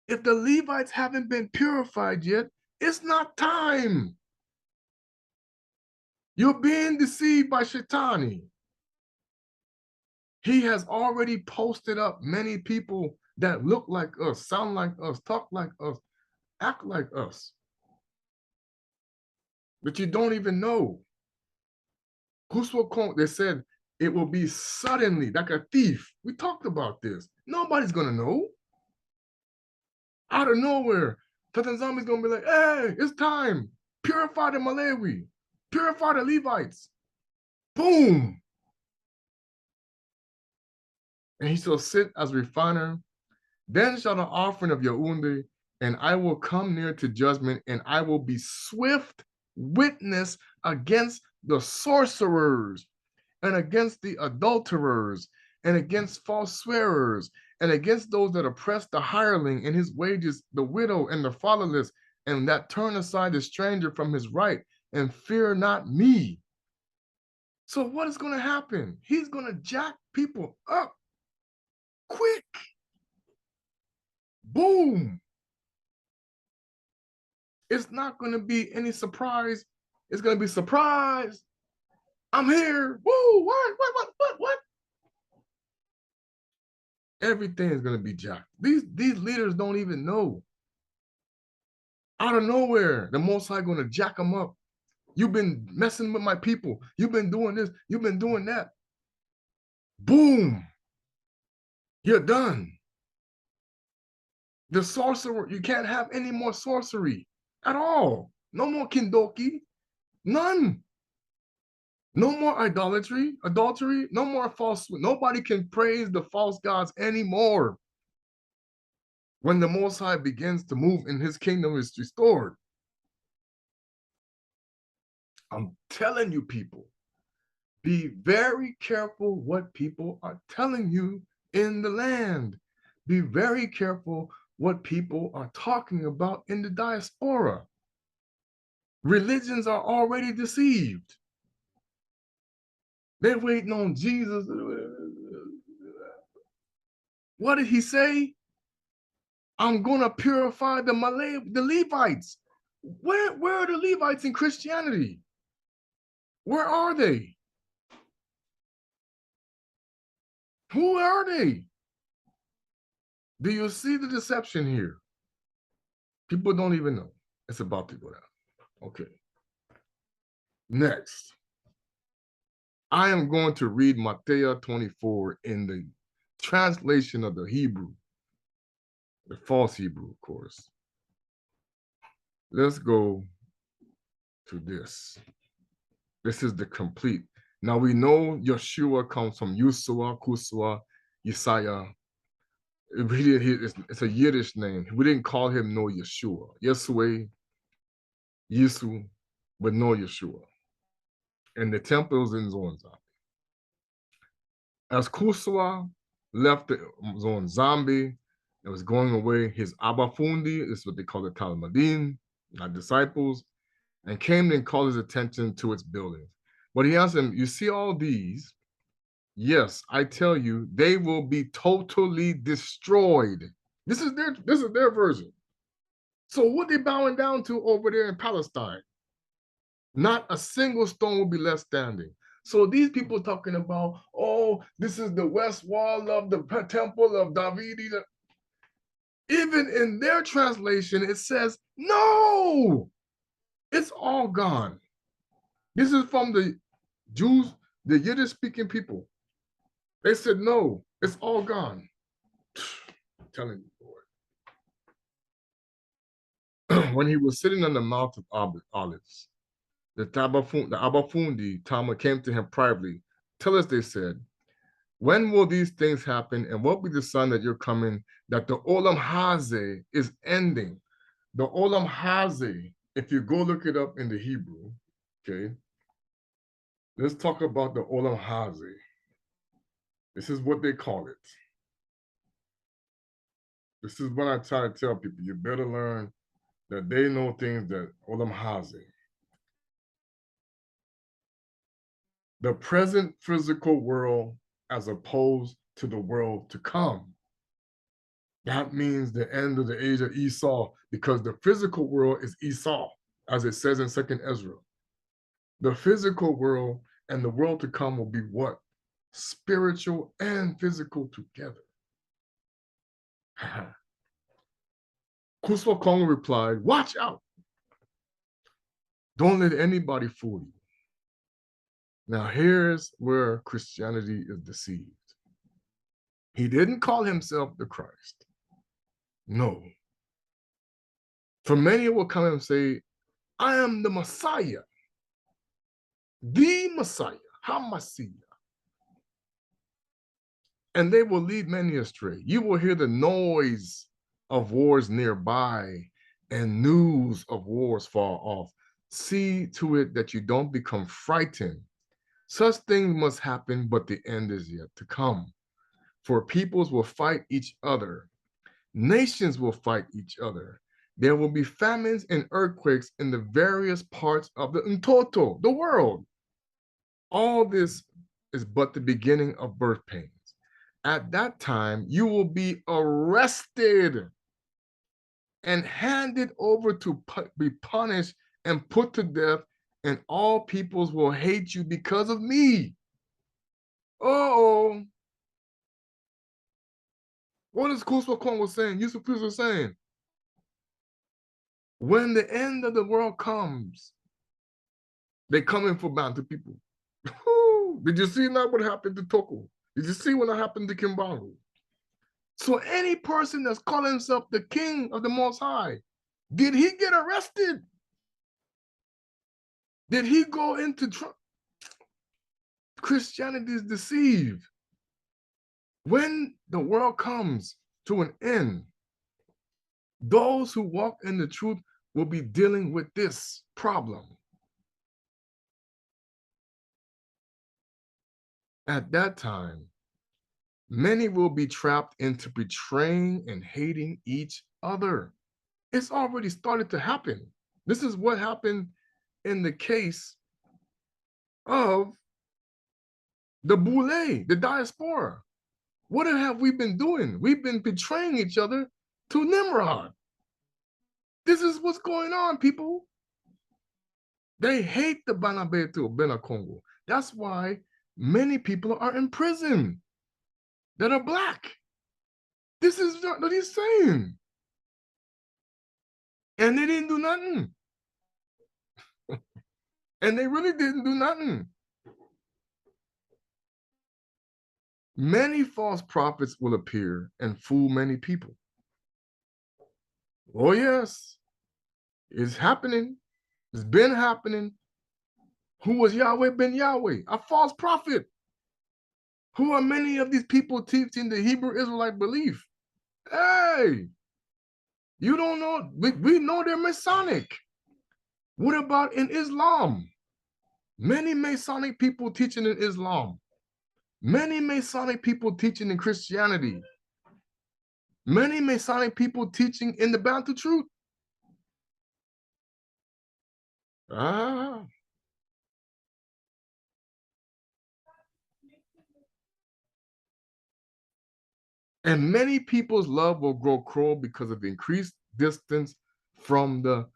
Speaker 1: If the Levites haven't been purified yet, it's not time. You're being deceived by Shatani. He has already posted up many people that look like us, sound like us, talk like us, act like us, that you don't even know. Kusua Kongo, they said it will be suddenly, like a thief. We talked about this. Nobody's going to know. Out of nowhere, Tatanzami's going to be like, hey, it's time. Purify the Malawi. Purify the Levites. Boom. And he shall sit as refiner. Then shall the offering of Yaounde, and I will come near to judgment, and I will be swift witness against the sorcerers, and against the adulterers, and against false swearers, and against those that oppress the hireling and his wages, the widow and the fatherless, and that turn aside the stranger from his right, and fear not me. So what is going to happen? He's going to jack people up quick. Boom. It's not going to be any surprise. It's going to be surprise. I'm here. Woo, what? Everything is going to be jacked. These leaders don't even know. Out of nowhere, the Most High going to jack them up. You've been messing with my people. You've been doing this. You've been doing that. Boom. You're done. The sorcerer, you can't have any more sorcery at all. No more kindoki. None. No more adultery, no more false. Nobody can praise the false gods anymore. When the Most High begins to move and his kingdom is restored. I'm telling you, people, be very careful what people are telling you in the land. Be very careful what people are talking about in the diaspora. Religions are already deceived. They're waiting on Jesus. What did he say? I'm going to purify the Levites. Where are the Levites in Christianity? Where are they? Who are they? Do you see the deception here? People don't even know. It's about to go down. Okay. Next, I am going to read Matthew 24 in the translation of the Hebrew, the false Hebrew, of course. Let's go to this. This is the complete. Now we know Yeshua comes from Yusua, Kusua, Yesaya. It's a Yiddish name. We didn't call him no Yeshua. Yesue, Yesu, but no Yeshua. And the temples in Zonza. As Kusua left the Zon Zambi and was going away, his Abafundi, is what they call the Talmudim, not disciples, and came and called his attention to its buildings. But he asked him, you see all these? Yes, I tell you, they will be totally destroyed. This is their version. So what they bowing down to over there in Palestine? Not a single stone will be left standing. So these people talking about, oh, this is the west wall of the temple of David. Even in their translation, it says, no, it's all gone. This is from the Jews, the Yiddish speaking people. They said, no, it's all gone. I'm telling you, boy. When he was sitting on the Mount of Olives, the Abafundi, Tama, came to him privately. Tell us, they said, when will these things happen, and what will be the sign that you're coming, that the Olam Haze is ending? The Olam Haze, if you go look it up in the Hebrew, okay, let's talk about the Olam Haze. This is what they call it. This is what I try to tell people. You better learn that they know things that Olam Haze. The present physical world as opposed to the world to come. That means the end of the age of Esau, because the physical world is Esau, as it says in 2nd Ezra. The physical world and the world to come will be what? Spiritual and physical together. Kusua Kongo replied, watch out. Don't let anybody fool you. Now here's where Christianity is deceived. He didn't call himself the Christ. No. For many will come and say, I am the Messiah. The Messiah, Hamashiach. And they will lead many astray. You will hear the noise of wars nearby and news of wars far off. See to it that you don't become frightened. Such things must happen, but the end is yet to come. For peoples will fight each other. Nations will fight each other. There will be famines and earthquakes in the various parts of the Ntoto, the world. All this is but the beginning of birth pains. At that time, you will be arrested and handed over to be punished and put to death, and all peoples will hate you because of me. Uh-oh. What is Kusua Kongo saying? Yusuf Kusua saying? When the end of the world comes, They coming for Bantu people. Did you see now what happened to Toko? Did you see what happened to Kimbangu? So any person that's calling himself the king of the Most High, did he get arrested? Did he go into Christianity's deceive? When the world comes to an end, those who walk in the truth will be dealing with this problem. At that time, many will be trapped into betraying and hating each other. It's already started to happen. This is what happened in the case of the Boule, the diaspora. What have we been doing? We've been betraying each other to Nimrod. This is what's going on, people. They hate the Bana Betu, Bana Kongo. That's why many people are in prison that are Black. This is what he's saying. And they didn't do nothing. And they really didn't do nothing. Many false prophets will appear and fool many people. Oh, yes, it's happening. It's been happening. Who was Yahweh ben Yahweh? A false prophet. Who are many of these people teaching the Hebrew Israelite belief? Hey, you don't know. We know they're Masonic. What about in Islam? Many Masonic people teaching in Islam. Many Masonic people teaching in Christianity. Many Masonic people teaching in the Bantu truth. Ah. And many people's love will grow cold because of increased distance from the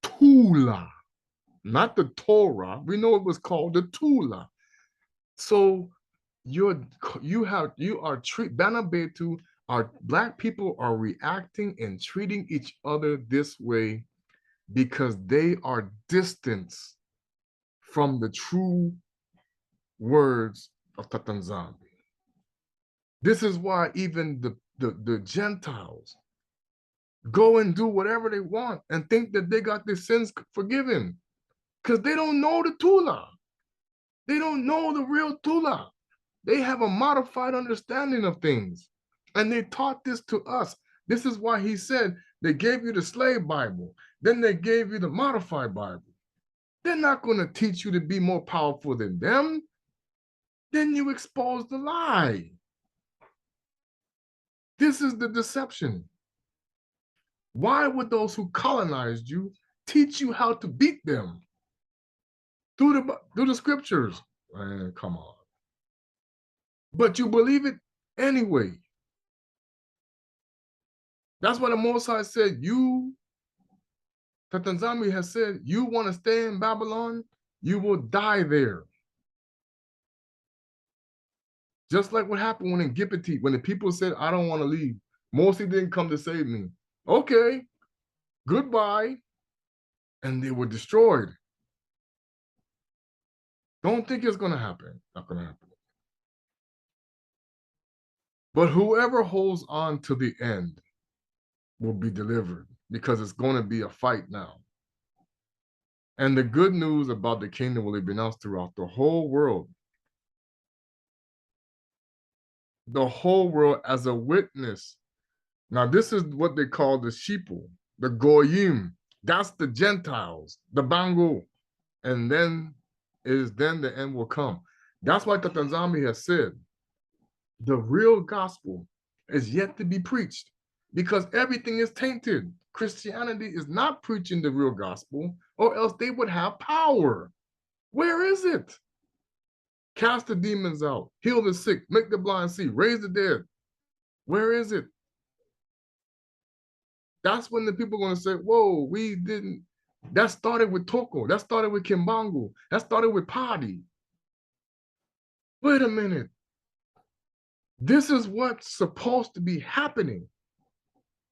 Speaker 1: Tula, not the Torah. We know it was called the Tula. So Bana Betu, our Black people are reacting and treating each other this way because they are distanced from the true words of Tatanzambi. This is why even the Gentiles go and do whatever they want and think that they got their sins forgiven because they don't know the Tula. They don't know the real Tula. They have a modified understanding of things. And they taught this to us. This is why he said they gave you the slave Bible. Then they gave you the modified Bible. They're not going to teach you to be more powerful than them. Then you expose the lie. This is the deception. Why would those who colonized you teach you how to beat them? Through the scriptures. Man, come on. But you believe it anyway. That's why the Mosai said, Tatanzami has said, you want to stay in Babylon, you will die there. Just like what happened when in Gipiti, when the people said, I don't want to leave. Morsi didn't come to save me. Okay, goodbye. And they were destroyed. Don't think it's going to happen. Not going to happen. But whoever holds on to the end will be delivered because it's going to be a fight now. And the good news about the kingdom will be announced throughout the whole world. The whole world as a witness. Now, this is what they call the sheeple, the goyim. That's the Gentiles, the bango. And then the end will come. That's why Tatanzami has said, the real gospel is yet to be preached because everything is tainted. Christianity is not preaching the real gospel, or else they would have power. Where is it? Cast the demons out, heal the sick, make the blind see, raise the dead. Where is it? That's when the people are going to say, whoa, we didn't. That started with Toko. That started with Kimbangu. That started with Padi. Wait a minute. This is what's supposed to be happening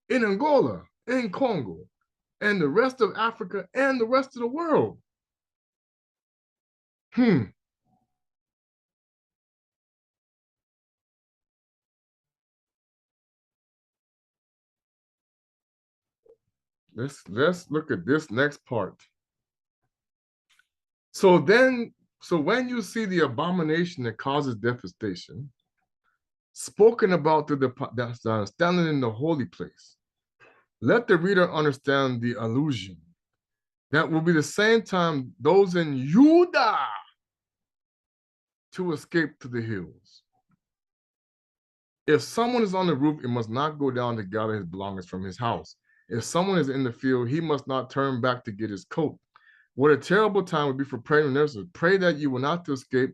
Speaker 1: in Angola, in Congo, and the rest of Africa, and the rest of the world. Hmm. Let's look at this next part. So then, so when you see the abomination that causes devastation, spoken about to the that's standing in the holy place, let the reader understand the allusion. That will be the same time those in Judah to escape to the hills. If someone is on the roof, it must not go down to gather his belongings from his house. If someone is in the field, he must not turn back to get his coat. What a terrible time would be for praying nurses. Pray that you will not to escape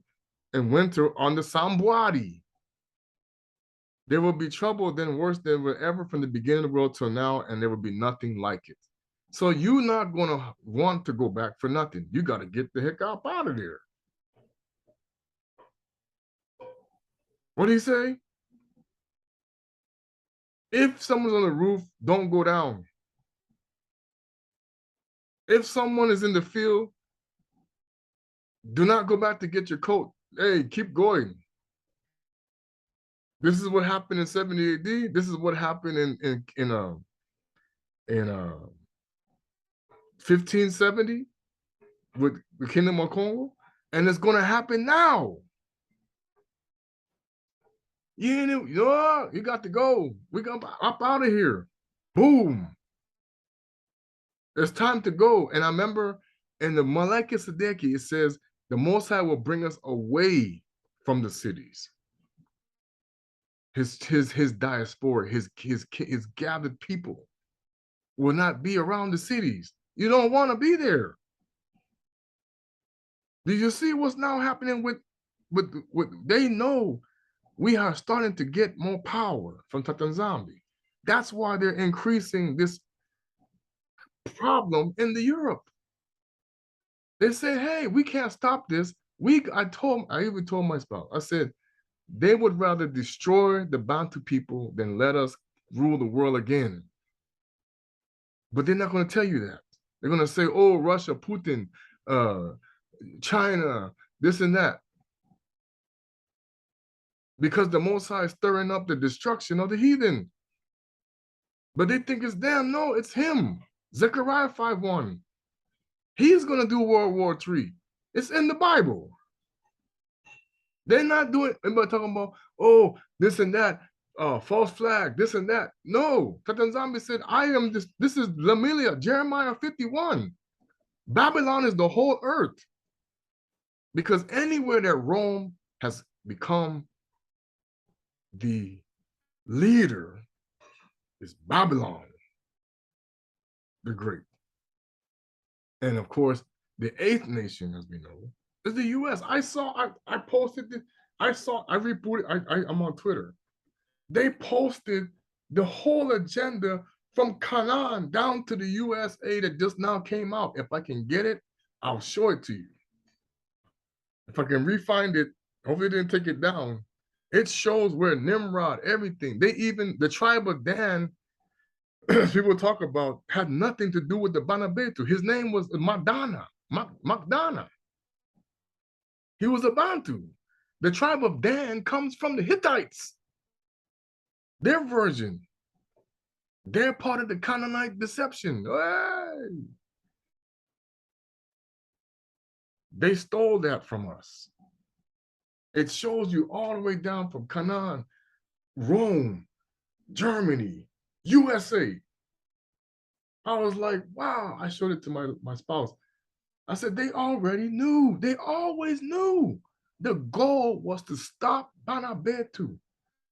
Speaker 1: in winter on the Sambuadi. There will be trouble then worse than ever from the beginning of the world till now, and there will be nothing like it. So you're not going to want to go back for nothing. You got to get the heck out of there. What do you say? If someone's on the roof, don't go down. If someone is in the field, do not go back to get your coat. Hey, keep going. This is what happened in 70 AD. This is what happened in 1570 with the Kingdom of Congo, and it's going to happen now. You got to go. We got up out of here. Boom. It's time to go. And I remember in the Malaki Sadeki, it says the Most High will bring us away from the cities. His diaspora, his gathered people will not be around the cities. You don't want to be there. Do you see what's now happening with they know we are starting to get more power from Tatanzambi. That's why they're increasing this problem in the Europe. They say, hey, we can't stop this. I even told my spouse, I said, they would rather destroy the Bantu people than let us rule the world again. But they're not going to tell you that. They're going to say, oh, Russia, Putin, China, this and that. Because the Most High is stirring up the destruction of the heathen. But they think it's them. No, it's him. Zechariah 5:1. He's going to do World War III. It's in the Bible. They're not doing, everybody talking about, oh, this and that, false flag, this and that. No, Tatanzambi said, I am this is Lamilia, Jeremiah 51. Babylon is the whole earth. Because anywhere that Rome has become the leader is Babylon the Great. And of course, the eighth nation, as we know, is the US. I posted it. I rebooted, I'm on Twitter. They posted the whole agenda from Canaan down to the USA that just now came out. If I can get it, I'll show it to you. If I can refind it, hopefully they didn't take it down. It shows where Nimrod, everything. The tribe of Dan, people talk about, had nothing to do with the Bana Betu. His name was Magdana. He was a Bantu. The tribe of Dan comes from the Hittites. Their version. They're part of the Canaanite deception. Hey! They stole that from us. It shows you all the way down from Canaan, Rome, Germany, USA. I was like, wow. I showed it to my spouse. I said, they already knew. They always knew. The goal was to stop Bana Betu,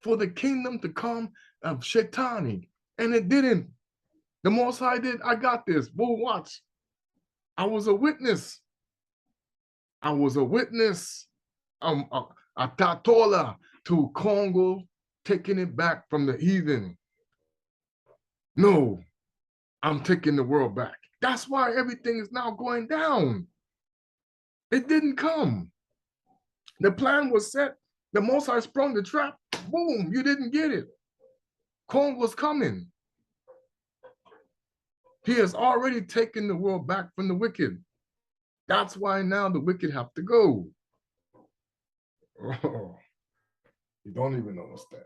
Speaker 1: for the kingdom to come of Shatani. And it didn't. The Most High did. I got this. We'll watch. I was a witness. I was a witness. A Tatola to Congo, taking it back from the heathen. No, I'm taking the world back. That's why everything is now going down. It didn't come. The plan was set. The Most High sprung the trap. Boom, you didn't get it. Congo's coming. He has already taken the world back from the wicked. That's why now the wicked have to go. Oh, you don't even understand.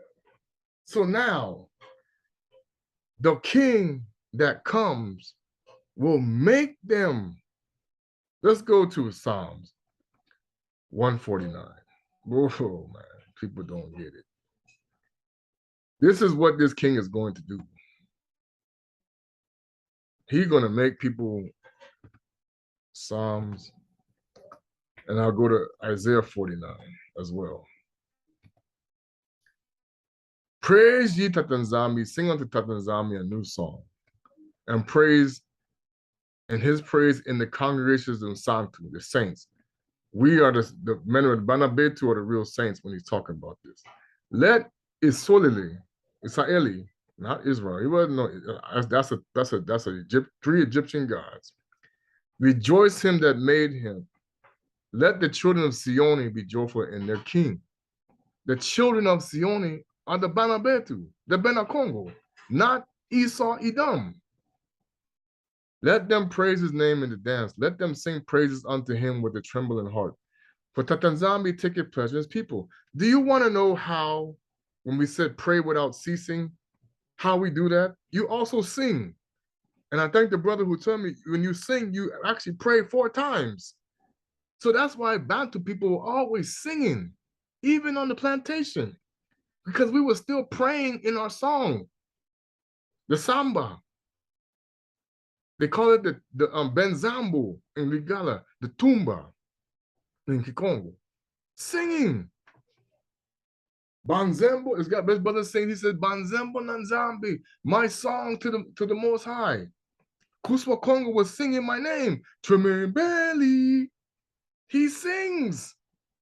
Speaker 1: So now the king that comes will make them. Let's go to Psalms 149. Oh man, people don't get it. This is what this king is going to do. He's going to make people Psalms, and I'll go to Isaiah 49 as well. Praise ye Tatanzami, sing unto Tatanzami a new song, and praise, and his praise in the congregations of Santu, the saints. We are the men of Bana Betu are the real saints when he's talking about this. Let Isolili, Israeli, not Israel. He wasn't no. That's a three Egyptian gods. Rejoice him that made him. Let the children of Sioni be joyful in their king. The children of Sioni are the Bana Betu, the Bana Kongo, not Esau Edom. Let them praise his name in the dance. Let them sing praises unto him with a trembling heart. For Tatanzambi taketh pleasure in his people. Do you want to know how, when we said pray without ceasing, how we do that? You also sing. And I thank the brother who told me when you sing, you actually pray 4 times. So that's why Bantu people were always singing, even on the plantation, because we were still praying in our song, the samba. They call it the benzambo in Lingala, the tumba in Kikongo. Singing. Banzembo, it's got best brother saying, he said, Banzembo Nanzambi, my song to the Most High. Kusua Kongo was singing my name. Tremaine Bailey. He sings.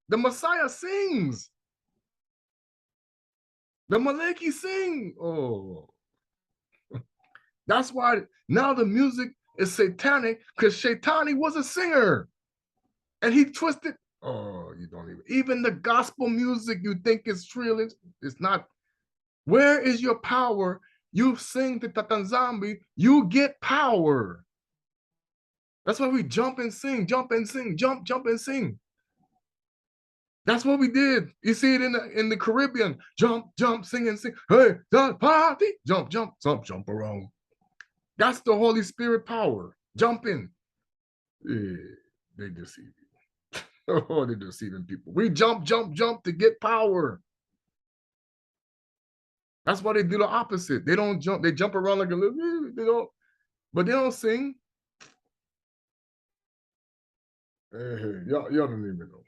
Speaker 1: The Messiah sings. The Maleki sing. Oh. That's why now the music is satanic, because Shatani was a singer. And he twisted. Oh, you don't even the gospel music you think is real, it's not. Where is your power? You sing to Tatanzambi, you get power. That's why we jump and sing, jump and sing, jump and sing. That's what we did. You see it in the Caribbean. Jump, sing and sing. Hey, the party. Jump around. That's the Holy Spirit power. Jumping. Yeah, they deceive you. Oh, they're deceiving people. We jump to get power. That's why they do the opposite. They don't jump. They jump around like a little. They don't, but they don't sing. Hey, y'all don't even know.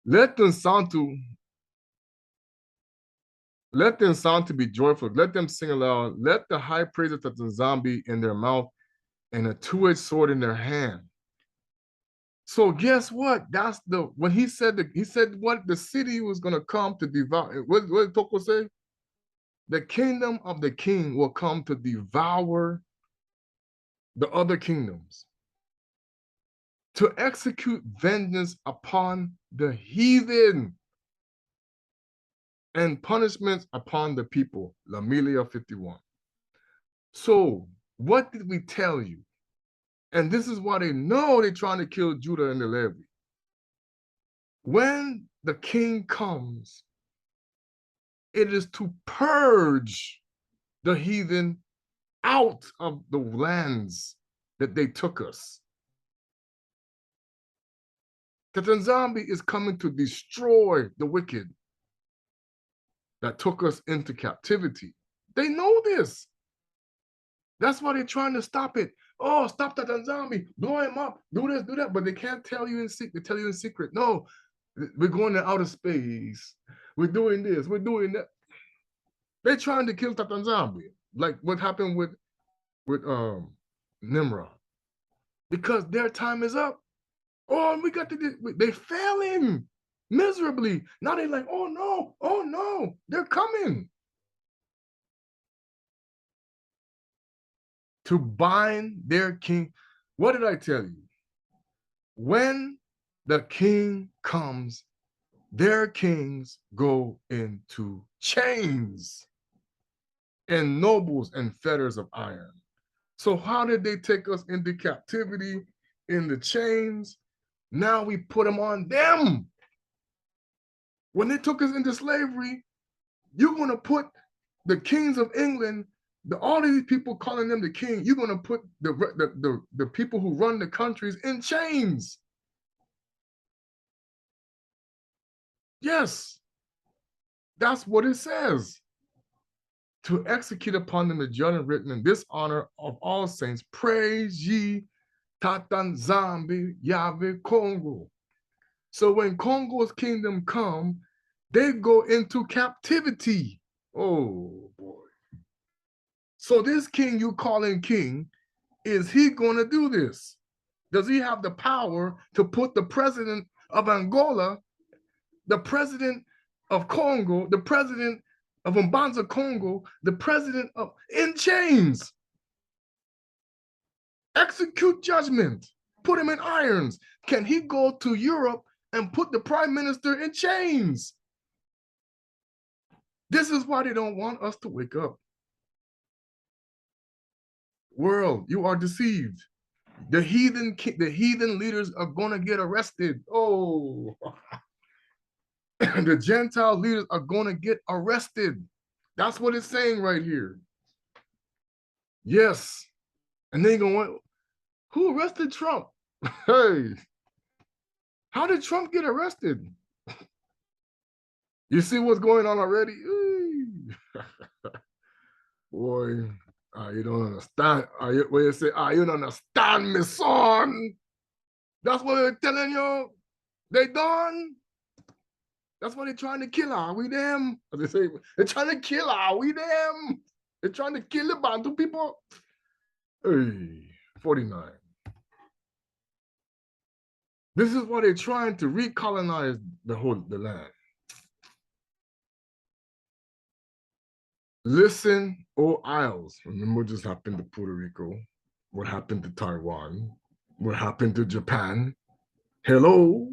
Speaker 1: Let them sound to be joyful. Let them sing aloud. Let the high praise of the zombie in their mouth and a two-edged sword in their hand. So guess what? That's when he said what the city was gonna come to devour. What did Toko say? The kingdom of the king will come to devour the other kingdoms, to execute vengeance upon the heathen and punishments upon the people. Lamilia 51. So what did we tell you? And this is why they know they're trying to kill Judah and the Levi. When the king comes, it is to purge the heathen out of the lands that they took us. The Tanzambi is coming to destroy the wicked that took us into captivity. They know this. That's why they're trying to stop it. Oh, stop the Tanzambi, blow him up, do this, do that. But they can't tell you in secret. They tell you in secret. No, we're going to outer space. We're doing this, we're doing that. They're trying to kill Tatanzambi, like what happened with Nimrod. Because their time is up. Oh, we got to they failing miserably. Now they're like, oh no, they're coming. To bind their king. What did I tell you? When the king comes, their kings go into chains and nobles and fetters of iron. So how did they take us into captivity? in the chains. Now we put them on them. When they took us into slavery, you're going to put the kings of England, all of these people calling them the king, you're going to put the people who run the countries in chains. Yes, that's what it says. To execute upon them the judgment written in this honor of all saints, praise ye Tatan Zambi Yahweh Kongo. So when Congo's kingdom come, they go into captivity. Oh boy. So this king you calling king, is he going to do this? Does he have the power to put the president of Angola, the president of Congo, the president of Mbanza Congo, the president of in chains? Execute judgment, put him in irons. Can he go to Europe and put the prime minister in chains? This is why they don't want us to wake up. World, you are deceived. The heathen leaders are going to get arrested. Oh, the Gentile leaders are going to get arrested. That's what it's saying right here. Yes. And they're going, who arrested Trump? Hey, how did Trump get arrested? You see what's going on already? Boy, you don't understand. What you say? You don't understand me, son. That's what they're telling you. They done. That's why they're trying to kill her. We them. As they say, they're trying to kill her. We them. They're trying to kill the Bantu people. Hey, 49. This is why they're trying to recolonize the land. Listen, O Isles. Remember what just happened to Puerto Rico, what happened to Taiwan, what happened to Japan. Hello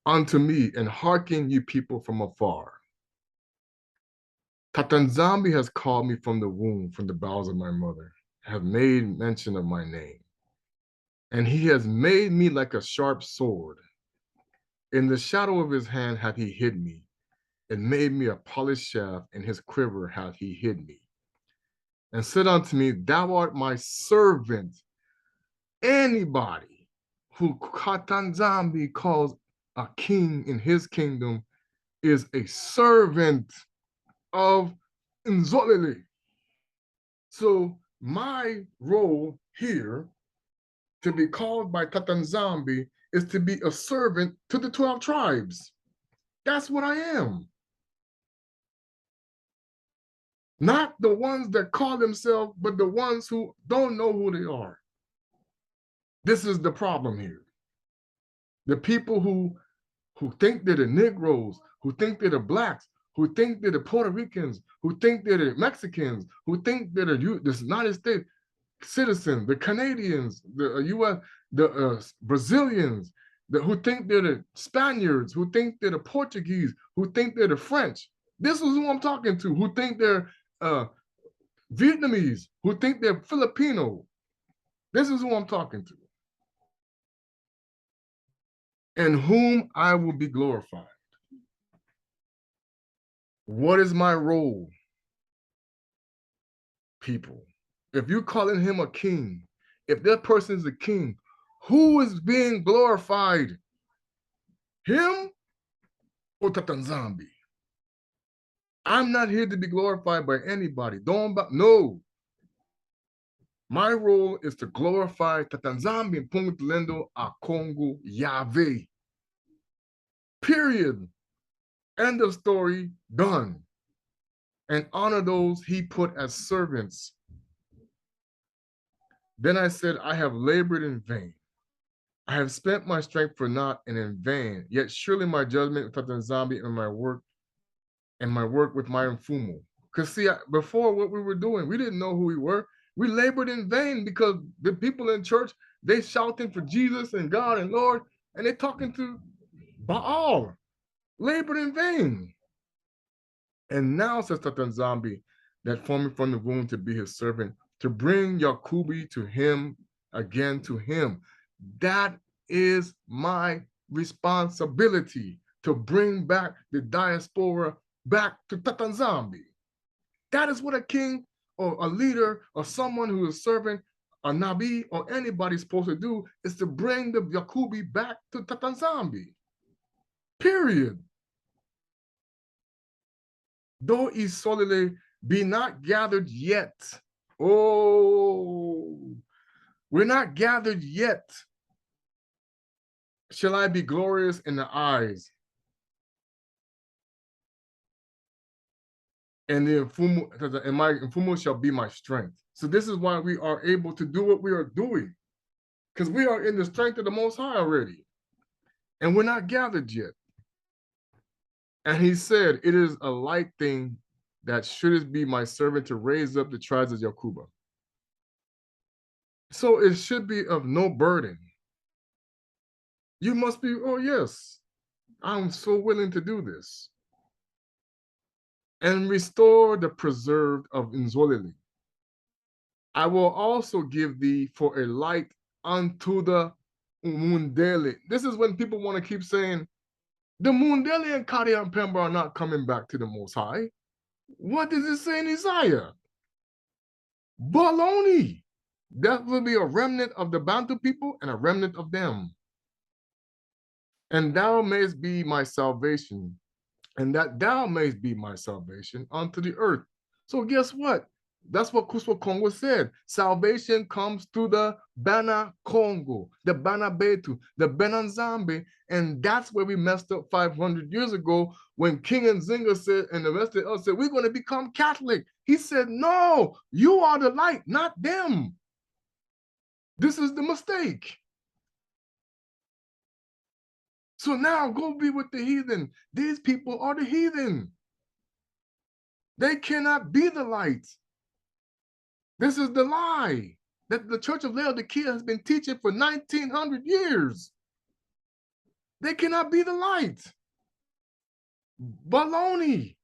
Speaker 1: unto me, and hearken you people from afar. Tatanzambi has called me from the womb, from the bowels of my mother, have made mention of my name. And he has made me like a sharp sword. In the shadow of his hand hath he hid me, and made me a polished shaft, in his quiver hath he hid me. And said unto me, thou art my servant. Anybody who Katanzambi calls a king in his kingdom is a servant of Nzolele. So my role here to be called by Tatanzambi is to be a servant to the 12 tribes. That's what I am. Not the ones that call themselves, but the ones who don't know who they are. This is the problem here. The people who think they're the Negroes, who think they're the Blacks, who think they're the Puerto Ricans, who think they're the Mexicans, who think they're the United States citizens, the Canadians, the US, the Brazilians, who think they're the Spaniards, who think they're the Portuguese, who think they're the French. This is who I'm talking to, who think they're Vietnamese, who think they're Filipino. This is who I'm talking to. In whom I will be glorified. What is my role, people? If you're calling him a king, if that person is a king, who is being glorified? Him or Tatanzambi? I'm not here to be glorified by anybody. No. My role is to glorify Tatanzambi and Pungutulendo a Kongo Yahweh. Period. End of story, done. And honor those he put as servants. Then I said, I have labored in vain. I have spent my strength for naught and in vain. Yet surely my judgment with Tatanzambi and my work with my Mfumo. Because see, before what we were doing, we didn't know who we were. We labored in vain because the people in church, they shouting for Jesus and God and Lord, and they talking to Baal. Labored in vain. And now, says Tatanzambi, that formed me from the womb to be his servant, to bring Yakubi to him again to him. That is my responsibility, to bring back the diaspora back to Tatanzambi. That is what a king or a leader or someone who is serving a Nabi or anybody is supposed to do, is to bring the Yakubi back to Tatanzambi. Period. Though Isolile be not gathered yet. Oh, we're not gathered yet. Shall I be glorious in the eyes? And the Mfumu, and my Mfumu shall be my strength. So this is why we are able to do what we are doing, because we are in the strength of the Most High already, and we're not gathered yet. And he said, it is a light thing that should it be my servant to raise up the tribes of Yakuba. So it should be of no burden. You must be, oh yes, I'm so willing to do this. And restore the preserved of Nzolili. I will also give thee for a light unto the Mundele. This is when people want to keep saying, the Mundele and Kari and Pemba are not coming back to the Most High. What does it say in Isaiah? Baloney. That will be a remnant of the Bantu people and a remnant of them. And thou mayest be my salvation, and that thou mayest be my salvation unto the earth. So guess what? That's what Kusua Kongo said. Salvation comes through the Bana Kongo, the Bana Betu, the Benanzambe, and that's where we messed up 500 years ago when King Nzinga said, and the rest of us said, we're going to become Catholic. He said, no, you are the light, not them. This is the mistake. So now go be with the heathen. These people are the heathen. They cannot be the light. This is the lie that the Church of Laodicea has been teaching for 1900 years. They cannot be the light. Baloney.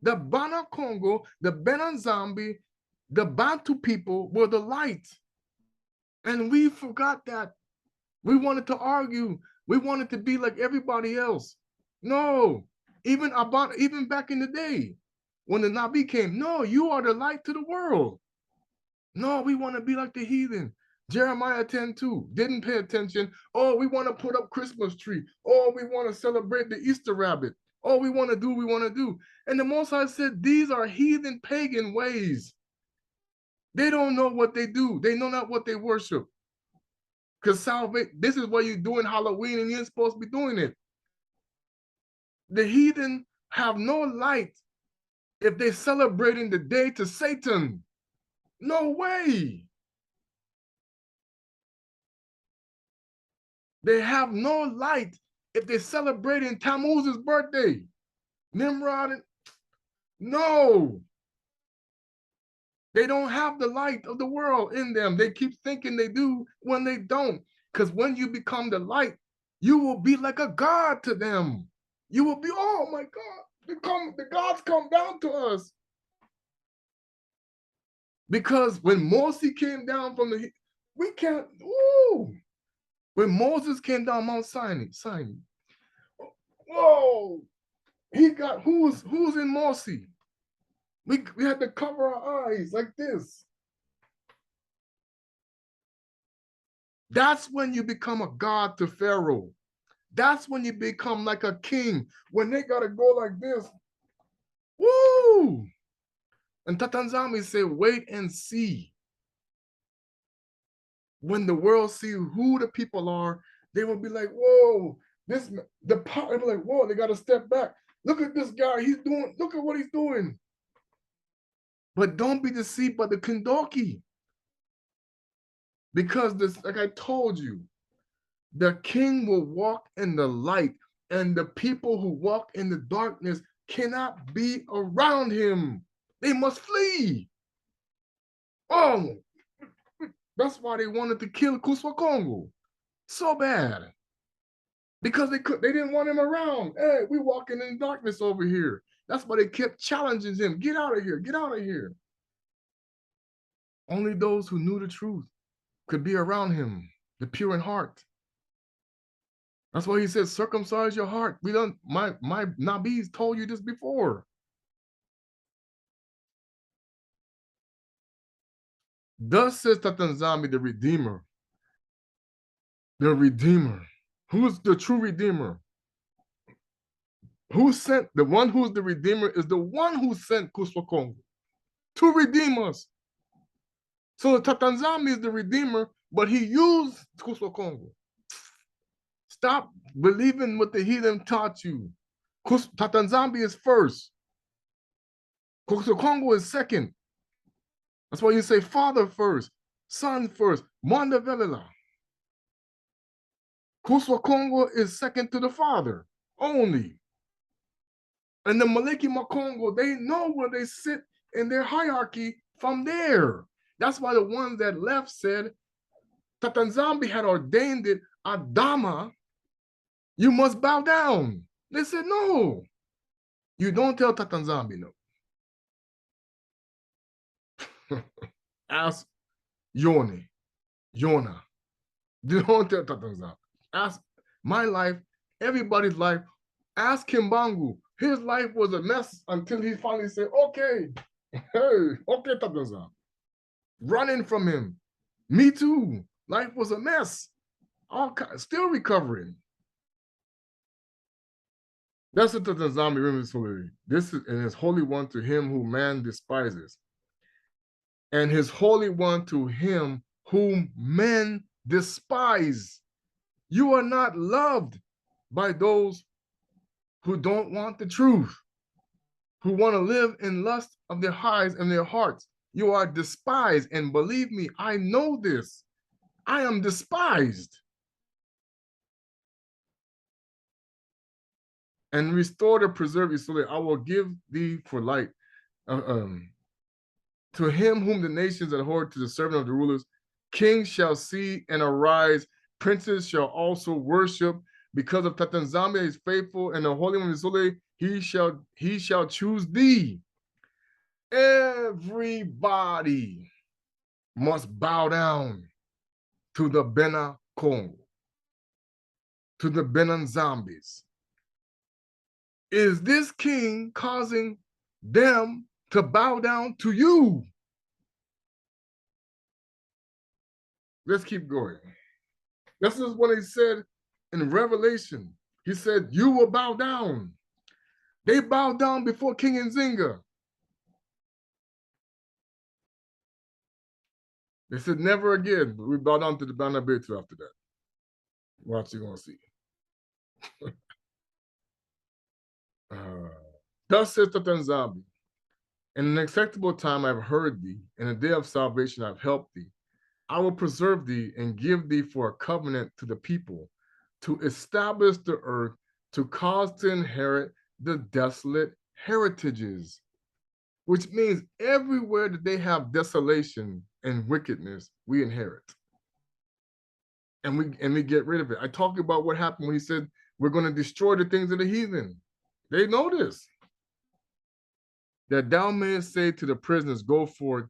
Speaker 1: The Bana Kongo, the Benanzambi, the Bantu people were the light. And we forgot that. We wanted to argue. We wanted to be like everybody else. No, even back in the day, when the Nabi came, no, you are the light to the world. No, we want to be like the heathen. Jeremiah 10:2, didn't pay attention. Oh, we want to put up Christmas tree. Oh, we want to celebrate the Easter rabbit. Oh, we want to do. And the Most High said, these are heathen pagan ways. They don't know what they do. They know not what they worship. Because this is what you're doing Halloween and you're supposed to be doing it. The heathen have no light if they're celebrating the day to Satan. No way. They have no light if they're celebrating Tammuz's birthday. Nimrod, no. They don't have the light of the world in them. They keep thinking they do when they don't. Because when you become the light, you will be like a god to them. You will be, oh my God, the gods come down to us. Because when Moses came down from we can't, ooh. When Moses came down Mount Sinai, whoa, he got, who's in Moses? We had to cover our eyes like this. That's when you become a god to Pharaoh. That's when you become like a king, when they got to go like this. Woo! And Tatanzami said, wait and see. When the world see who the people are, they will be like, whoa, the power, be like, whoa, they got to step back. Look at this guy, look at what he's doing. But don't be deceived by the Kindoki. Because this, like I told you, the king will walk in the light, and the people who walk in the darkness cannot be around him. They must flee. Oh, that's why they wanted to kill Kusua Kongo so bad. Because they didn't want him around. Hey, we walking in darkness over here. That's why they kept challenging him. Get out of here, get out of here. Only those who knew the truth could be around him, the pure in heart. That's why he said, circumcise your heart. We don't, my Nabis told you this before. Thus says Tatanzami, the Redeemer. The Redeemer. Who's the true Redeemer? Who sent, the one who's the Redeemer is the one who sent Kusua Kongo to redeem us. So Tatanzami is the Redeemer, but he used Kusua Kongo. Stop believing what the heathen taught you. Tatanzami is first. Kusua Kongo is second. That's why you say Father first, Son first, Manda Velela. Kusua Kongo is second to the Father only. And the Maleki Makongo, they know where they sit in their hierarchy from there. That's why the ones that left said, Tatanzambi had ordained it, Adama, you must bow down. They said, no, you don't tell Tatanzambi no. Ask Yoni, Yona. Don't tell Tatanzambi. Ask my life, everybody's life. Ask Kimbangu. His life was a mess until he finally said, okay, hey, okay, Tatanzambi. Running from him. Me too. Life was a mess. Still recovering. That's what Tatanzambi remembers. This is and his holy one to him whom man despises, and his holy one to him whom men despise. You are not loved by those who don't want the truth, who want to live in lust of their eyes and their hearts. You are despised, and believe me, I know this. I am despised. And restore to preserve you so that I will give thee for light. To him whom the nations abhor, to the servant of the rulers, kings shall see and arise, princes shall also worship. Because of Tatanzambi is faithful, and the Holy One is holy, he shall choose thee. Everybody must bow down to the Bana Kongo, to the Benanzambis. Is this king causing them to bow down to you? Let's keep going. This is what he said in Revelation. He said, you will bow down. They bowed down before King Nzinga. They said, never again. We bow down to the Bana Betu after that. Watch, you're going to see. Thus says Tatanzambi, in an acceptable time I've heard thee, in a day of salvation I've helped thee. I will preserve thee and give thee for a covenant to the people, to establish the earth, to cause to inherit the desolate heritages, which means everywhere that they have desolation and wickedness, we inherit. And we get rid of it. I talked about what happened when he said, we're going to destroy the things of the heathen. They know this. That thou mayest say to the prisoners, go forth.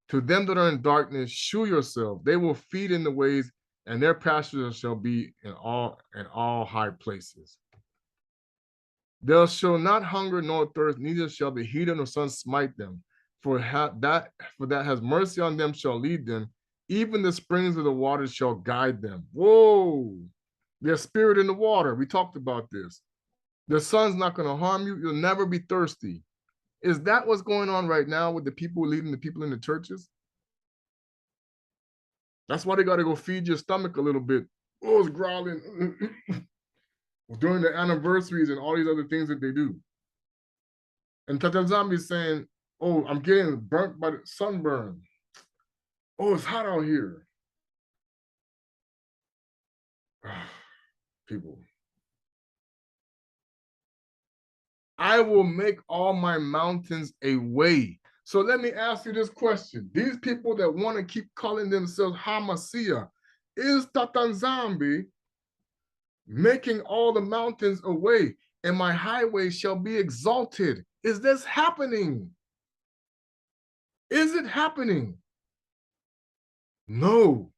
Speaker 1: To them that are in darkness, shew yourself. They will feed in the ways, and their pastures shall be in all high places. They shall not hunger nor thirst, neither shall the heat nor sun smite them. For that has mercy on them shall lead them. Even the springs of the waters shall guide them. Whoa! There's spirit in the water. We talked about this. The sun's not going to harm you. You'll never be thirsty. Is that what's going on right now with the people leading the people in the churches? That's why they got to go feed your stomach a little bit. Oh, it's growling. During the anniversaries and all these other things that they do. And Tatanzambi is saying, oh, I'm getting burnt by the sunburn. Oh, it's hot out here. People. I will make all my mountains a way. So let me ask you this question. These people that want to keep calling themselves Hamasia, is Tatanzambi making all the mountains a way, and my highway shall be exalted? Is this happening? Is it happening? No.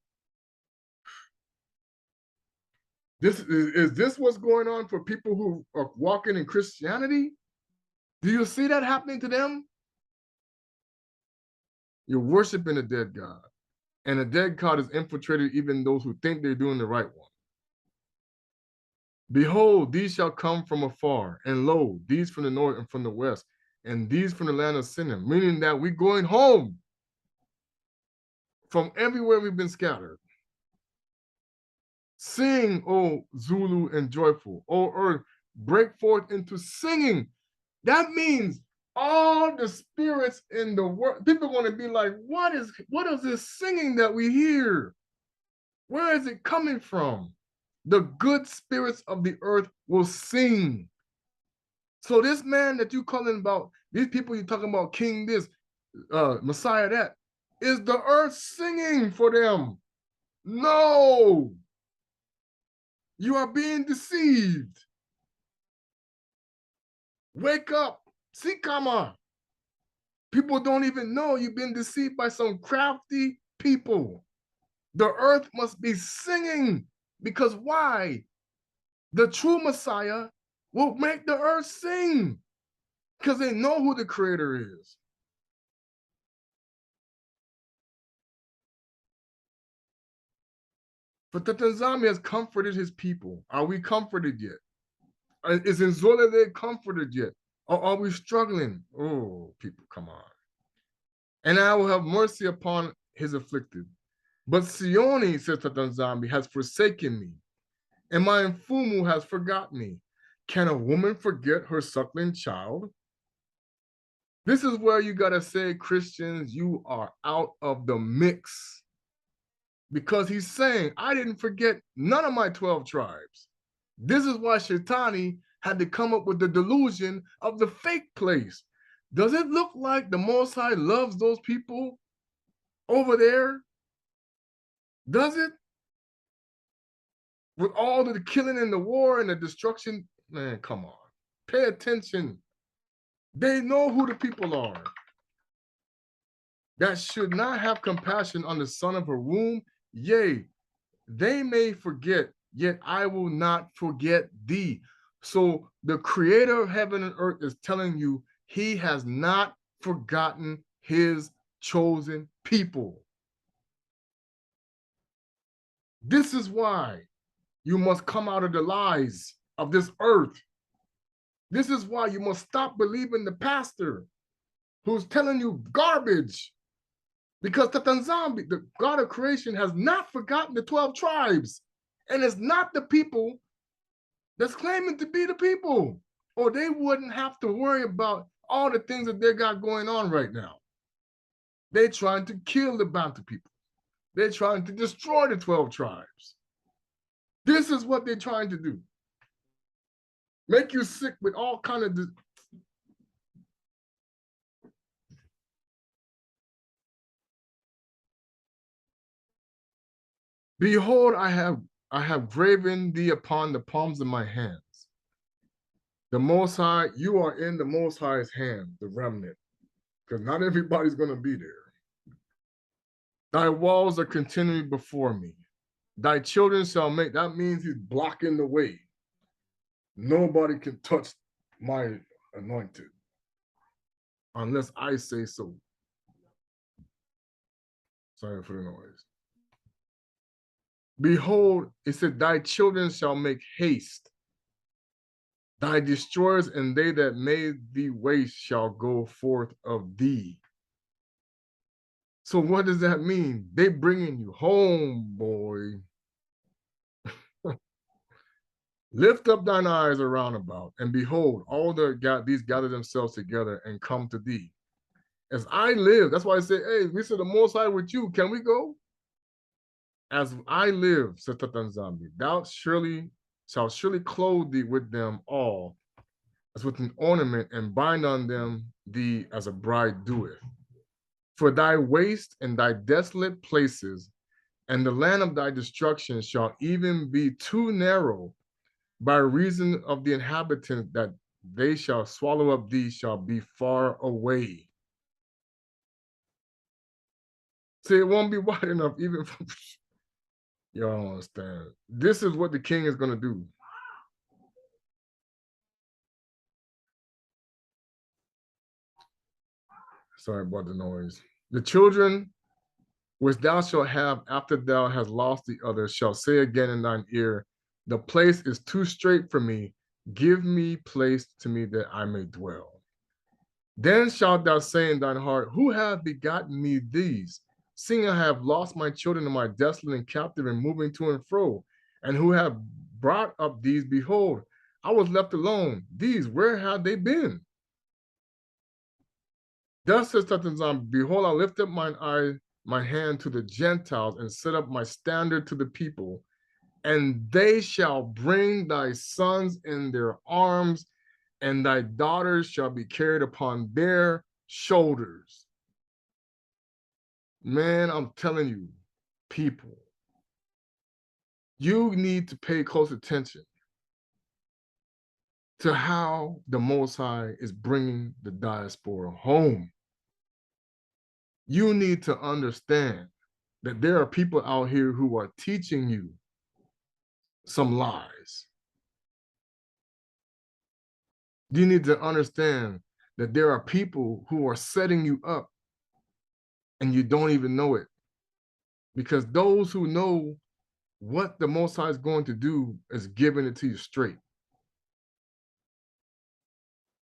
Speaker 1: Is this what's going on for people who are walking in Christianity? Do you see that happening to them? You're worshiping a dead God. And a dead God has infiltrated even those who think they're doing the right one. Behold, these shall come from afar, and lo, these from the north and from the west, and these from the land of Sinim, meaning that we're going home from everywhere we've been scattered. Sing, O Zulu, and joyful, O earth, break forth into singing. That means all the spirits in the world, people are going to be like, what is this singing that we hear? Where is it coming from? The good spirits of the earth will sing. So this man that you calling about, these people you talking about, king this, Messiah that, is the earth singing for them? No, you are being deceived. Wake up, Sikama. People don't even know you've been deceived by some crafty people. The earth must be singing, because why? The true Messiah will make the earth sing, because they know who the creator is. But the Tanzania has comforted his people. Are we comforted yet? Is Nzolele comforted yet? Or are we struggling? Oh, people, come on. And I will have mercy upon his afflicted. But Sioni, says Tatanzambi, has forsaken me, and my Mfumu has forgotten me. Can a woman forget her suckling child? This is where you got to say, Christians, you are out of the mix. Because he's saying, I didn't forget none of my 12 tribes. This is why Shatani had to come up with the delusion of the fake place. Does it look like the Most High loves those people over there? Does it? With all the killing and the war and the destruction, man, come on. Pay attention. They know who the people are. That should not have compassion on the son of her womb. Yea, they may forget, yet I will not forget thee. So the creator of heaven and earth is telling you he has not forgotten his chosen people. This is why you must come out of the lies of this earth. This is why you must stop believing the pastor who's telling you garbage. Because the Tanzambi, the God of creation, has not forgotten the 12 tribes. And it's not the people that's claiming to be the people. Or they wouldn't have to worry about all the things that they got going on right now. They're trying to kill the Bantu people. They're trying to destroy the 12 tribes. This is what they're trying to do. Make you sick with all kind of... Behold, I have graven thee upon the palms of my hands. The Most High, you are in the Most High's hand, the remnant, because not everybody's going to be there. Thy walls are continually before me. Thy children shall make, that means he's blocking the way. Nobody can touch my anointed unless I say so. Sorry for the noise. Behold, it said, thy children shall make haste. Thy destroyers and they that made thee waste shall go forth of thee. So what does that mean? They bringing you home, boy. Lift up thine eyes around about, and behold, all these gather themselves together and come to thee. As I live, that's why I say, hey, we said the Most High with you. Can we go? As I live, said Tatanzambi, thou shalt surely clothe thee with them all, as with an ornament, and bind on them thee as a bride doeth. For thy waste and thy desolate places and the land of thy destruction shall even be too narrow by reason of the inhabitants that they shall swallow up thee shall be far away. See, it won't be wide enough even for... Y'all don't understand. This is what the king is going to do. Sorry about the noise. The children which thou shalt have after thou hast lost the others shall say again in thine ear, the place is too strait for me. Give me place to me that I may dwell. Then shalt thou say in thine heart, who hath begotten me these? Seeing I have lost my children and my desolate and captive and moving to and fro, and who have brought up these, behold, I was left alone. These, where have they been? Thus says Satan, behold, I lift up mine eye, my hand to the Gentiles, and set up my standard to the people, and they shall bring thy sons in their arms, and thy daughters shall be carried upon their shoulders. Man, I'm telling you, people, you need to pay close attention to how the Most High is bringing the diaspora home. You need to understand that there are people out here who are teaching you some lies. You need to understand that there are people who are setting you up and you don't even know it. Because those who know what the Most High is going to do is giving it to you straight.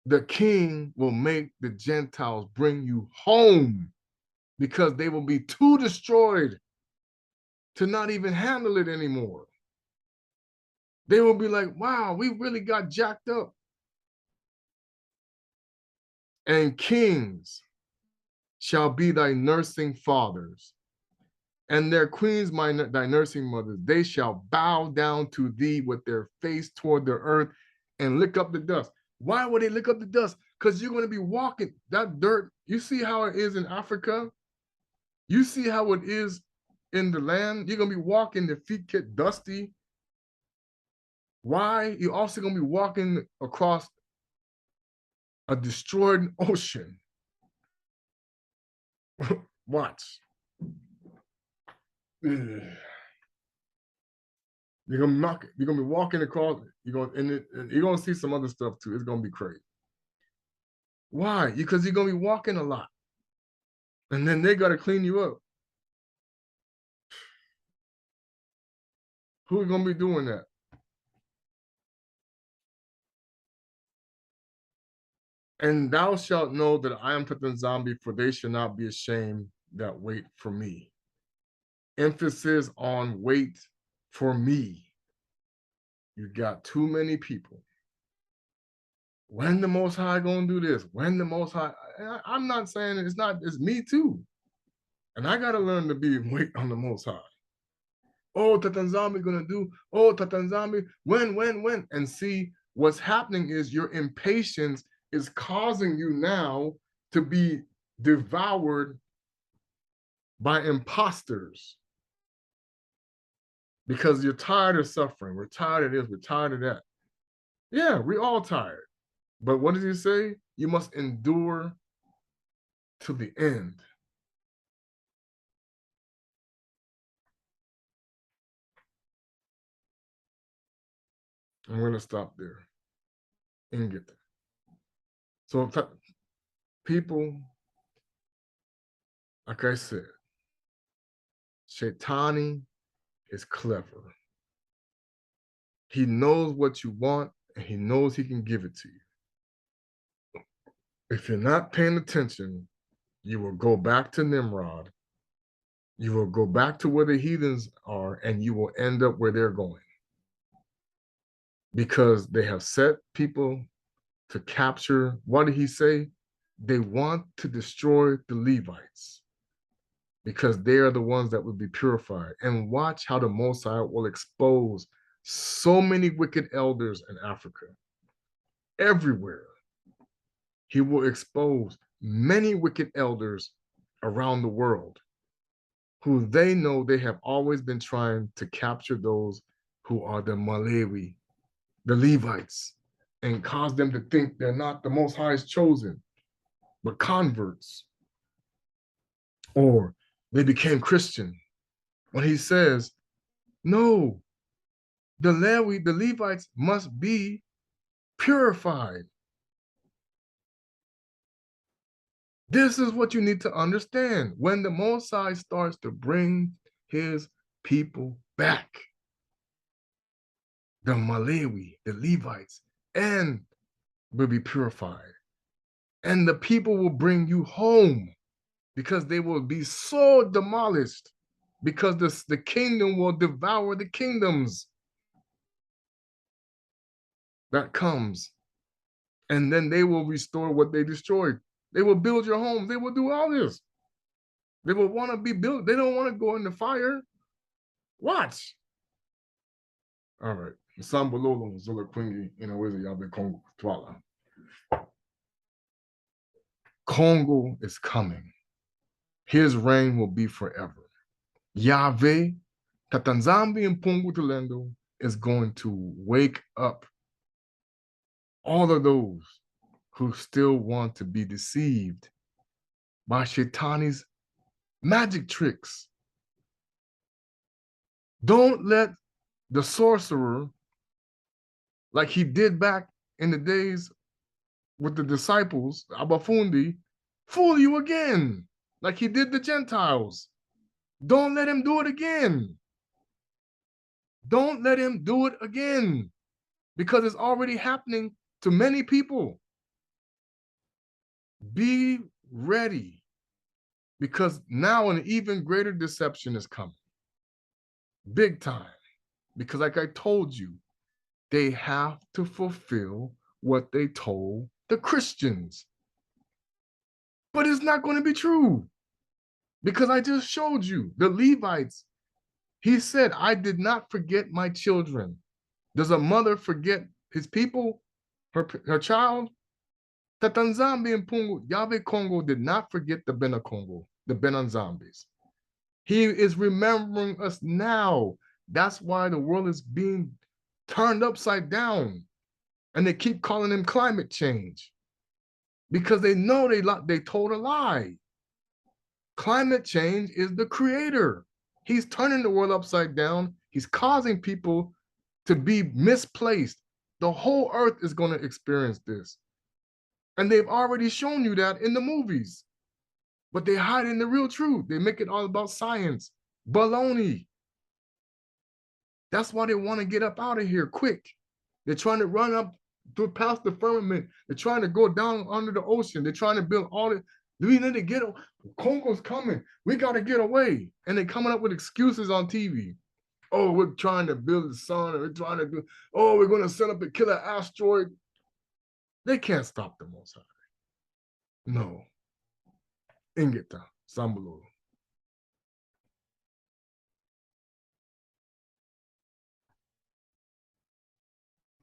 Speaker 1: The king will make the Gentiles bring you home because they will be too destroyed to not even handle it anymore. They will be like, wow, we really got jacked up. And kings shall be thy nursing fathers, and their queens thy nursing mothers. They shall bow down to thee with their face toward the earth and lick up the dust. Why would they lick up the dust? Because you're going to be walking that dirt. You see how it is in Africa? You see how it is in the land? You're going to be walking, the feet get dusty. Why? You're also going to be walking across a destroyed ocean. Watch. You're gonna be walking across. You're gonna see some other stuff too. It's gonna be crazy. Why? Because you're gonna be walking a lot, and then they gotta clean you up. Who's gonna be doing that? And thou shalt know that I am Zombie, for they shall not be ashamed that wait for me. Emphasis on wait for me. You got too many people. When the Most High gonna do this? When the Most High? I'm not saying it's me too. And I gotta learn to be wait on the Most High. Oh, Tatanzami gonna do, oh, Tatanzami, when? And see, what's happening is your impatience is causing you now to be devoured by imposters because you're tired of suffering. We're tired of this, we're tired of that. Yeah, we're all tired. But what does he say? You must endure to the end. I'm going to stop there and get there. So people, like I said, Shatani is clever. He knows what you want and he knows he can give it to you. If you're not paying attention, you will go back to Nimrod. You will go back to where the heathens are and you will end up where they're going. Because they have set people to capture, what did he say? They want to destroy the Levites because they are the ones that will be purified. And watch how the Most High will expose so many wicked elders in Africa. Everywhere. He will expose many wicked elders around the world who they know they have always been trying to capture those who are the Malewi, the Levites, and cause them to think they're not the Most High's chosen, but converts. Or they became Christian. When he says, No, the Levites must be purified. This is what you need to understand. When the Most High starts to bring his people back, the Malewi, the Levites, and will be purified. And the people will bring you home because they will be so demolished because the kingdom will devour the kingdoms that comes. And then they will restore what they destroyed. They will build your homes. They will do all this. They will want to be built. They don't want to go in the fire. Watch. All right. Sambololo Zola Quingi in a way that Yabe Congo Twala. Congo is coming. His reign will be forever. Yahweh, Tatanzambi and Pungu Tulendo is going to wake up all of those who still want to be deceived by Shatani's magic tricks. Don't let the sorcerer, like he did back in the days with the disciples, Abafundi, fool you again, like he did the Gentiles. Don't let him do it again. Don't let him do it again, because it's already happening to many people. Be ready, because now an even greater deception is coming. Big time. Because like I told you, they have to fulfill what they told the Christians. But it's not going to be true. Because I just showed you, the Levites, he said, I did not forget my children. Does a mother forget his people, her child? Tatanzambi and Pungu, Yahweh Congo did not forget the Bena Congo, the Benanzambis. He is remembering us now. That's why the world is being turned upside down. And they keep calling him climate change. Because they know they told a lie. Climate change is the creator. He's turning the world upside down. He's causing people to be misplaced. The whole earth is going to experience this. And they've already shown you that in the movies. But they hide in the real truth. They make it all about science. Baloney. That's why they want to get up out of here quick. They're trying to run up through past the firmament. They're trying to go down under the ocean. They're trying to build all it. We need to get, Congo's coming. We got to get away. And they're coming up with excuses on TV. Oh, we're trying to build the sun. Or we're trying to do, oh, we're going to set up a killer asteroid. They can't stop the Most High. No. Ingeta, Sambulu.